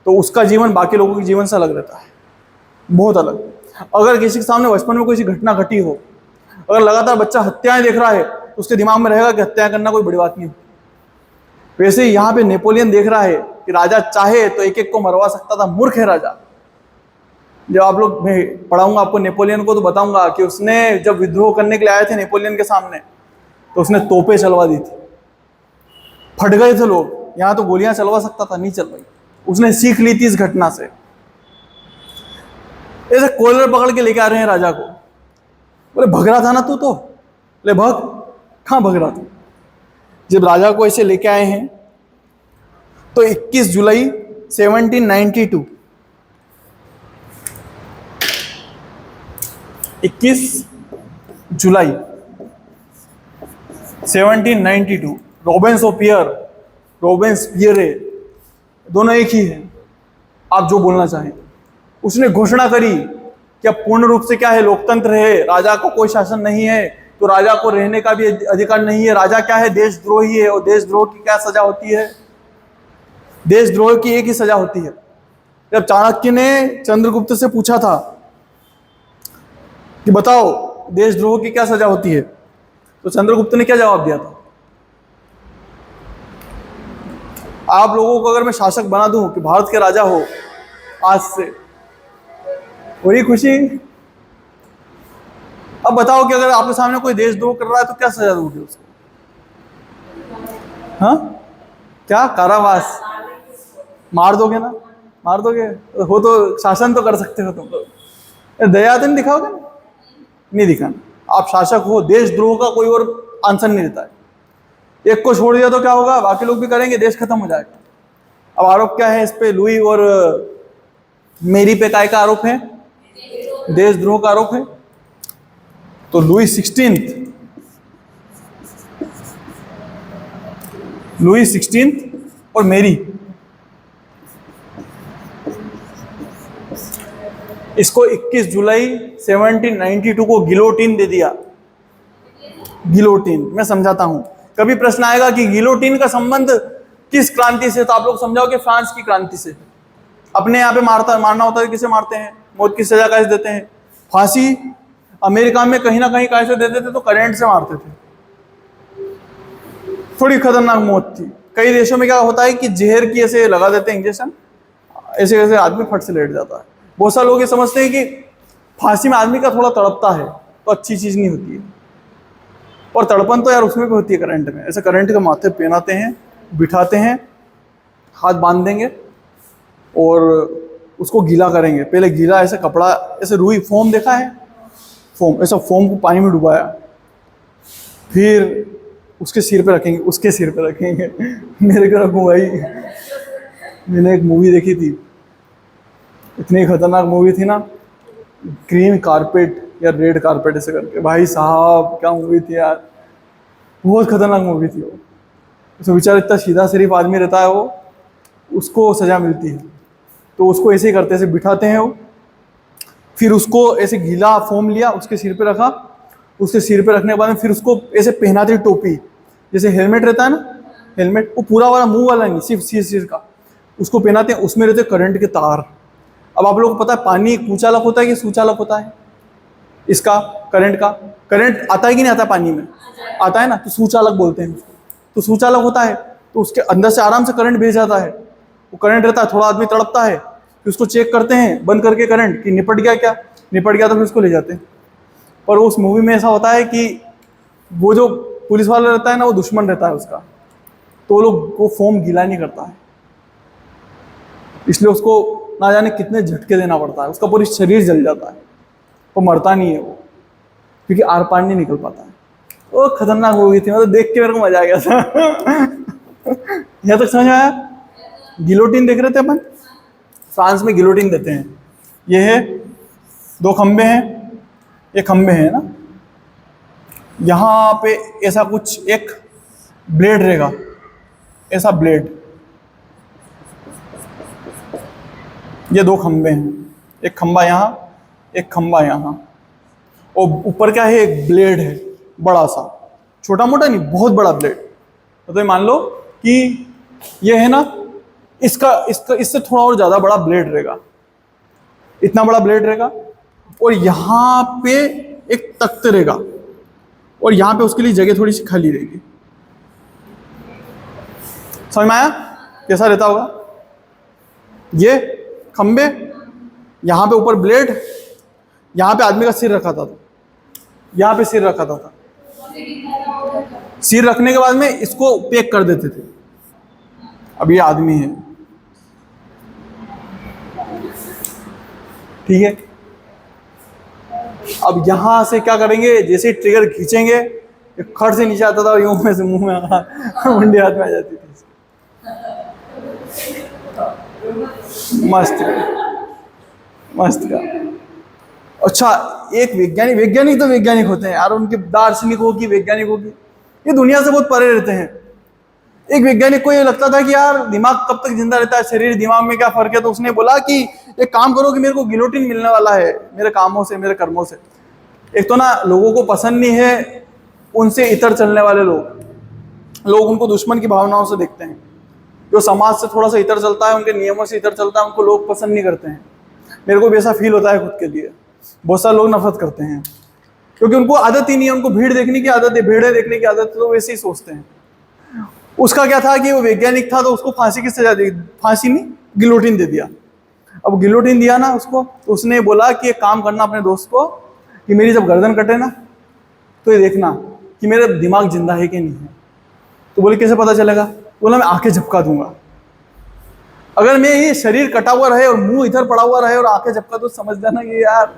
A: तो उसका जीवन बाकी लोगों के जीवन से अलग रहता है, बहुत अलग। अगर किसी के सामने बचपन में कोई सी घटना घटी हो, अगर लगातार बच्चा हत्याएं देख रहा है तो उसके दिमाग में रहेगा कि हत्या करना कोई बड़ी बात नहीं। वैसे ही यहाँ पे नेपोलियन देख रहा है कि राजा चाहे तो एक एक को मरवा सकता था, मूर्ख है राजा। जब आप लोग, मैं पढ़ाऊंगा आपको नेपोलियन को तो बताऊंगा कि उसने जब विद्रोह करने के लिए आए थे नेपोलियन के सामने, तो उसने तोपें चलवा दी थी, फट गए थे लोग। यहाँ तो गोलियां चलवा सकता था, नहीं चलवाई। उसने सीख ली थी इस घटना से। ऐसे कॉलर पकड़ के लेके आ रहे हैं राजा को, बोले भग रहा था ना तू, तो ले भग, कहाँ भग रहा था। जब राजा को ऐसे लेके आए हैं तो 21 जुलाई 1792, 21 जुलाई 1792, रोबेस्पियरे, दोनों एक ही है, आप जो बोलना चाहें। उसने घोषणा करी कि अब पूर्ण रूप से क्या है, लोकतंत्र है, राजा को कोई शासन नहीं है, तो राजा को रहने का भी अधिकार नहीं है। राजा क्या है, देशद्रोही है, और देशद्रोह की क्या सजा होती है, देशद्रोह की एक ही सजा होती है। जब चाणक्य ने चंद्रगुप्त से पूछा था कि बताओ देशद्रोह की क्या सजा होती है, तो चंद्रगुप्त ने क्या जवाब दिया था, आप लोगों को अगर मैं शासक बना दूं कि भारत के राजा हो आज से, वही खुशी। अब बताओ कि अगर आपके सामने कोई देशद्रोह कर रहा है तो क्या सजा दोगे उसको, हाँ, क्या कारावास, मार दोगे ना, मार दोगे, हो तो शासन तो कर सकते हो तुम लोग, दया तो नहीं दिखाओगे ना, नहीं दिखाना। आप शासक हो, देशद्रोह का कोई और आंसर नहीं देता है। एक को छोड़ दिया तो क्या होगा, बाकी लोग भी करेंगे, देश खत्म हो जाएगा। अब आरोप क्या है इस पे, लुई और मेरी पे काय का आरोप है, देशद्रोह का आरोप है। तो लुई 16 और मेरी, इसको 21 जुलाई 1792 को गिलोटिन दे दिया। गिलोटिन, मैं समझाता हूं, कभी प्रश्न आएगा कि गिलोटिन का संबंध किस क्रांति से, तो आप लोग समझाओ कि फ्रांस की क्रांति से। अपने यहाँ पे मारना होता है, किसे मारते हैं, मौत की सजा कैसे देते हैं, फांसी। अमेरिका में कहीं ना कहीं कैसे देते थे, तो करंट से मारते थे, थोड़ी खतरनाक मौत थी। कई देशों में क्या होता है कि जहर की ऐसे लगा देते हैं इंजेक्शन, ऐसे ऐसे आदमी फट से लेट जाता है। बहुत सारे लोग ये समझते हैं कि फांसी में आदमी का थोड़ा तड़पता है तो अच्छी चीज नहीं होती है, और तड़पन तो यार उसमें भी होती है करंट में। ऐसे करंट के माथे पहनाते हैं, बिठाते हैं, हाथ बांध देंगे और उसको गीला करेंगे। पहले गीला ऐसे कपड़ा, ऐसे रुई फोम देखा है, फोम, ऐसा फोम को पानी में डुबाया, फिर उसके सिर पे रखेंगे, उसके सिर पे रखेंगे। मेरे को रखूँ भाई, मैंने एक मूवी देखी थी, इतनी खतरनाक मूवी थी ना, ग्रीन कारपेट या रेड कारपेट ऐसे करके, भाई साहब क्या मूवी थी यार, बहुत खतरनाक मूवी थी वो। उसमें बेचारा इतना सीधा शरीफ आदमी रहता है, वो उसको सजा मिलती है, तो उसको ऐसे ही करते, ऐसे बिठाते हैं वो, फिर उसको ऐसे गीला फोम लिया, उसके सिर पे रखा, उसके सिर पे रखने के बाद में फिर उसको ऐसे पहनाते टोपी, जैसे हेलमेट रहता है ना, हेलमेट, वो पूरा वाला मुंह वाला नहीं, सिर्फ सिर का, उसको पहनाते हैं। उसमें रहते करंट के तार। अब आप लोगों को पता है पानी कुचालक होता है कि सुचालक होता है, इसका करंट का, करंट आता है कि नहीं आता पानी में, आता है ना, तो सुचालक बोलते हैं उसको। तो सुचालक होता है तो उसके अंदर से आराम से करंट भेज जाता है, वो करंट रहता है, थोड़ा आदमी तड़पता है, कि उसको चेक करते हैं बंद करके करंट कि निपट गया क्या, निपट गया तो फिर उसको ले जाते हैं। पर उस मूवी में ऐसा होता है कि वो जो पुलिस वाला रहता है ना, वो दुश्मन रहता है उसका, तो वो लोग वो फोम गीला नहीं करता है, इसलिए उसको ना जाने कितने झटके देना पड़ता है, उसका पूरी शरीर जल जाता है, वो मरता नहीं है वो, क्योंकि आर पार नहीं निकल पाता है। वो खतरनाक मूवी थी, मतलब देख के मेरे को मजा आ गया था। यहाँ तक समझ में आया? गिलोटिन देख रहे थे अपन, फ्रांस में गिलोटिन देते हैं। ये है 2 खंबे हैं, ये खंबे हैं ना, यहाँ पे ऐसा कुछ एक ब्लेड रहेगा, ऐसा ब्लेड, ये 2 खंबे हैं, एक खंबा यहाँ, एक खंबा यहाँ, और ऊपर क्या है, एक ब्लेड है बड़ा सा, छोटा मोटा नहीं, बहुत बड़ा ब्लेड। तो मान लो कि ये है ना, इसका इससे थोड़ा और ज्यादा बड़ा ब्लेड रहेगा, इतना बड़ा ब्लेड रहेगा, और यहाँ पे एक तख्त रहेगा, और यहाँ पे उसके लिए जगह थोड़ी सी खाली रहेगी। समझ में आया कैसा रहता होगा? ये खंबे, यहाँ पे ऊपर ब्लेड, यहाँ पे आदमी का सिर रखा था, यहाँ पे सिर रखा था। सिर रखने के बाद में इसको पैक कर देते थे। अब ये आदमी है, ठीक है। अब यहां से क्या करेंगे, जैसे ट्रिगर खींचेंगे, खड़ से नीचे आता था और यूं में से मुंह में मुंडी हाथ में आ जाती थी। मस्त मस्त का। अच्छा, एक वैज्ञानिक तो वैज्ञानिक होते हैं यार, उनके दार्शनिक हो कि वैज्ञानिक हो कि ये दुनिया से बहुत परे रहते हैं। एक वैज्ञानिक को ये लगता था कि यार दिमाग कब तक जिंदा रहता है, शरीर दिमाग में क्या फर्क है, तो उसने बोला कि एक काम करो कि मेरे को गिलोटिन मिलने वाला है मेरे कामों से, मेरे कर्मों से। एक तो ना लोगों को पसंद नहीं है उनसे इतर चलने वाले लोग उनको दुश्मन की भावनाओं से देखते हैं। जो समाज से थोड़ा सा इतर चलता है, उनके नियमों से इतर चलता है, उनको लोग पसंद नहीं करते हैं। मेरे को भी ऐसा फील होता है खुद के लिए। बहुत सारे लोग नफरत करते हैं क्योंकि उनको आदत ही नहीं है, उनको भीड़ देखने की आदत है, भेड़े देखने की आदत है, तो वैसे ही सोचते हैं। उसका क्या था कि वो वैज्ञानिक था, तो उसको फांसी की सजा दी, फांसी नहीं गिलोटिन दे दिया। अब गिलोटिन दिया ना उसको, तो उसने बोला कि एक काम करना अपने दोस्त को कि मेरी जब गर्दन कटे ना, तो ये देखना कि मेरा दिमाग जिंदा है कि नहीं है। तो बोले कैसे पता चलेगा? बोला मैं आंखें झपका दूंगा। अगर मैं ये शरीर कटा हुआ रहे और मुंह इधर पड़ा हुआ रहे और आंखें झपका, तो समझ लेना कि यार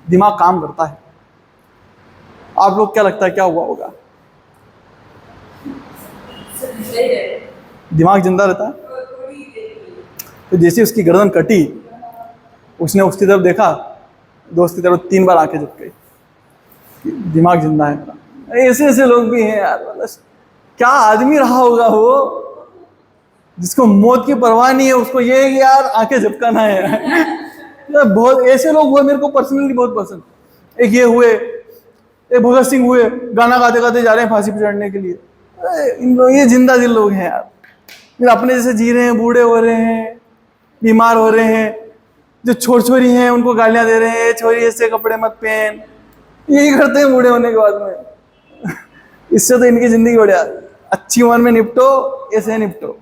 A: दिमाग काम करता है। आप लोग क्या लगता है क्या हुआ होगा? दिमाग जिंदा रहता है। तो जैसे उसकी गर्दन कटी, उसने उसकी तरफ देखा, दोस्त की तरफ 3 बार आंखें झपकाई, दिमाग जिंदा है मेरा। ऐसे ऐसे लोग भी हैं यार, मतलब क्या आदमी रहा होगा वो, जिसको मौत की परवाह नहीं है, उसको ये है कि यार आंखें झपकाना है। बहुत ऐसे लोग हुए मेरे को पर्सनली बहुत पसंद। एक ये हुए, एक भगत सिंह हुए, गाना गाते गाते जा रहे हैं फांसी पर चढ़ने के लिए। ये जिंदा दिल लोग हैं यार, फिर अपने जैसे जी रहे हैं, बूढ़े हो रहे हैं, बीमार हो रहे हैं। जो छोरी हैं उनको गालियां दे रहे हैं, छोरी ऐसे कपड़े मत पहन, यही करते हैं बूढ़े होने के बाद में। इससे तो इनकी जिंदगी बढ़िया, अच्छी उम्र में निपटो, ऐसे निपटो।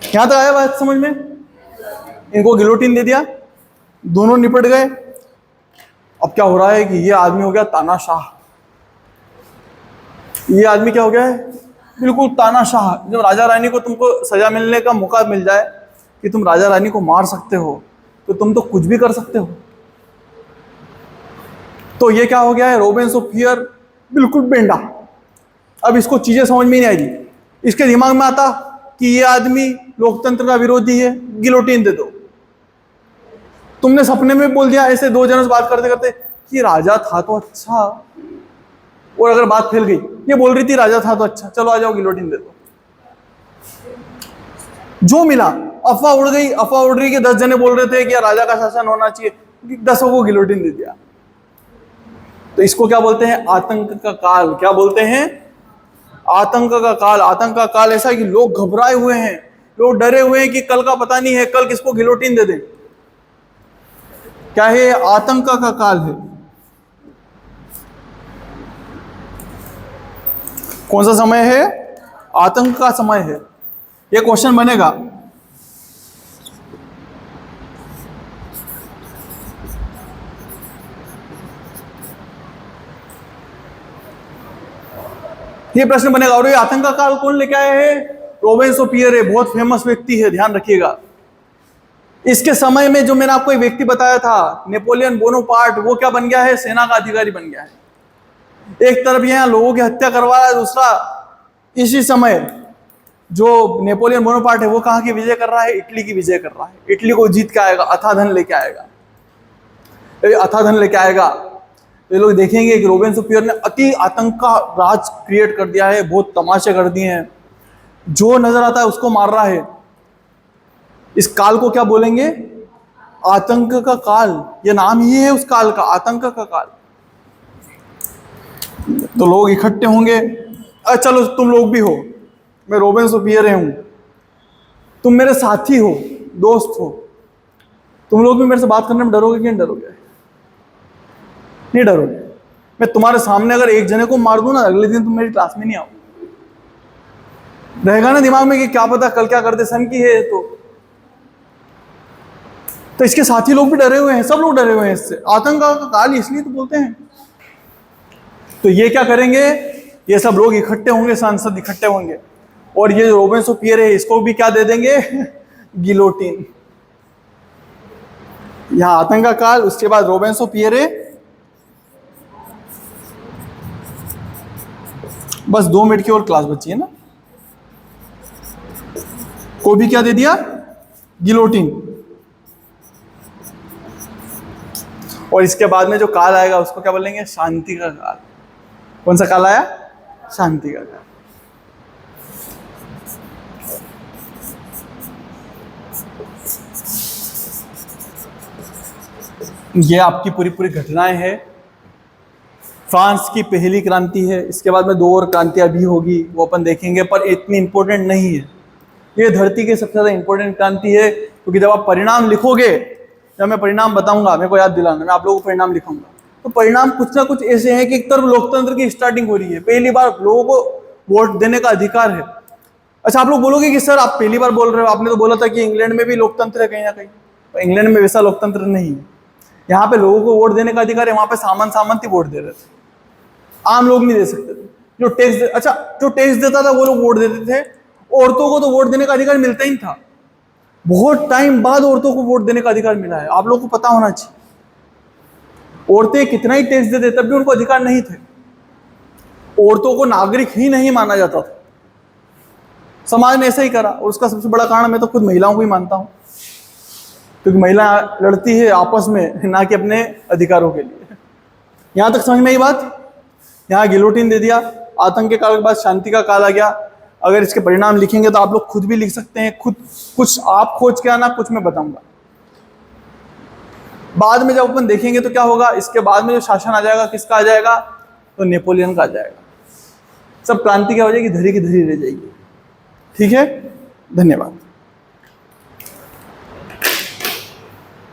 A: यहां तक आया बात समझ में? इनको गिलोटिन दे दिया, दोनों निपट गए। अब क्या हो रहा है कि ये आदमी हो गया तानाशाह। ये आदमी क्या हो गया है? बिल्कुल तानाशाह। जब राजा रानी को तुमको सजा मिलने का मौका मिल जाए कि तुम राजा रानी को मार सकते हो, तो तुम तो कुछ भी कर सकते हो। तो ये क्या हो गया है? रोबेंस ऑफ फियर, बिल्कुल बेंडा। अब इसको चीजें समझ में नहीं आएगी। इसके दिमाग में आता कि ये आदमी लोकतंत्र का विरोधी है, गिलोटिन दे दो। तुमने सपने में बोल दिया ऐसे 2 जनों से बात करते करते कि राजा था तो अच्छा, और अगर बात फैल गई, ये बोल रही थी राजा था तो अच्छा, चलो आ जाओ गिलोटिन दे दो। जो मिला, अफवाह उड़ गई। अफवाह उड़ रही कि 10 जने बोल रहे थे कि राजा का शासन होना चाहिए, 10 को गिलोटिन दे दिया। तो इसको क्या बोलते हैं? आतंक का काल। क्या बोलते हैं? आतंक का काल। आतंक का काल ऐसा है कि लोग घबराए हुए हैं, लोग डरे हुए हैं कि कल का पता नहीं है, कल किसको गिलोटिन दे दें। क्या है? आतंक का काल है। कौन सा समय है? आतंक का समय है। यह क्वेश्चन बनेगा। ये प्रश्न बनेगा, और ये आतंक का काल कौन लेके आया है? रोबेन्सोपियर, बहुत फेमस व्यक्ति है, ध्यान रखिएगा। इसके समय में जो मैंने आपको एक व्यक्ति बताया था, नेपोलियन बोनापार्ट, वो क्या बन गया है? सेना का अधिकारी बन गया है। एक तरफ यहाँ लोगों की हत्या करवा रहा है, दूसरा इसी समय जो नेपोलियन बोनापार्ट है वो कहाँ की विजय कर रहा है? इटली की विजय कर रहा है। इटली को जीत के आएगा, अथाधन लेके आएगा, अथाधन लेके आएगा। ये लोग देखेंगे कि रोबेन्सोपियर ने अति आतंक का राज क्रिएट कर दिया है, बहुत तमाशे कर दिए हैं, जो नजर आता है उसको मार रहा है। इस काल को क्या बोलेंगे? आतंक का काल। ये नाम ही है उस काल का, आतंक का काल। तो लोग इकट्ठे होंगे, चलो तुम लोग भी हो, मैं रोबेन्सोपियर हूं, तुम मेरे साथी हो, दोस्त हो, तुम लोग भी मेरे से बात करने में डरोगे कि नहीं डरोगे? नहीं डरोगे। मैं तुम्हारे सामने अगर एक जने को मार दूं ना, अगले दिन तुम मेरी क्लास में नहीं आओ। रहेगा ना दिमाग में कि क्या पता कल क्या करते, सन की है तो इसके साथी लोग भी डरे हुए हैं, सब लोग डरे हुए हैं इससे। आतंक का काल इसलिए तो बोलते हैं। तो ये क्या करेंगे? ये सब लोग इकट्ठे होंगे, सांसद इकट्ठे होंगे, और ये रोबेन्सोपियर है इसको भी क्या दे देंगे? गिलोटिन। यहां आतंक का काल, उसके बाद रोबेन्सोपियर है। बस 2 मिनट की और क्लास बची है ना, को भी क्या दे दिया? गिलोटिन। और इसके बाद में जो काल आएगा उसको क्या बोलेंगे? शांति का काल। कौन सा काल आया? शांति का काल। ये आपकी पूरी पूरी घटनाएं हैं। फ्रांस की पहली क्रांति है, इसके बाद में 2 और क्रांतियां भी होगी, वो अपन देखेंगे, पर इतनी इंपॉर्टेंट नहीं है। ये धरती की सबसे ज्यादा इंपॉर्टेंट क्रांति है, क्योंकि जब आप परिणाम लिखोगे, जब मैं परिणाम बताऊंगा, मेरे को याद दिलाना, मैं आप लोगों को परिणाम लिखूंगा, तो परिणाम कुछ ना कुछ ऐसे हैं कि एक तरफ लोकतंत्र की स्टार्टिंग हो रही है, पहली बार लोगों को वोट देने का अधिकार है। अच्छा, आप लोग बोलोगे कि सर आप पहली बार बोल रहे हो, आपने तो बोला था कि इंग्लैंड में भी लोकतंत्र है कहीं ना कहीं। तो इंग्लैंड में वैसा लोकतंत्र नहीं है। यहाँ पे लोगों को वोट देने का अधिकार है, वहां पे सामंत ही वोट दे रहे थे, आम लोग नहीं दे सकते थे। जो टैक्स देता था वो लोग वोट देते थे। औरतों को तो वोट देने का अधिकार मिलता ही था, बहुत टाइम बाद औरतों को वोट देने का अधिकार मिला है, आप लोगों को पता होना चाहिए। औरतें कितना ही टैक्स देते तब भी उनको अधिकार नहीं थे। औरतों को नागरिक ही नहीं माना जाता था, समाज ने ऐसा ही करा। और उसका सबसे बड़ा कारण मैं तो खुद महिलाओं को ही मानता हूं, क्योंकि महिला लड़ती है आपस में, ना कि अपने अधिकारों के लिए। यहां तक समझ में आई बात? यहाँ गिलोटिन दे दिया, आतंक के काल के बाद शांति का काल आ गया। अगर इसके परिणाम लिखेंगे तो आप लोग खुद भी लिख सकते हैं, खुद कुछ आप खोज के आना, कुछ मैं बताऊंगा। बाद में जब अपन देखेंगे तो क्या होगा, इसके बाद में जो शासन आ जाएगा, किसका आ जाएगा? तो नेपोलियन का आ जाएगा। सब क्रांति क्या हो जाएगी? धरी की धरी रह जाएगी। ठीक है, धन्यवाद।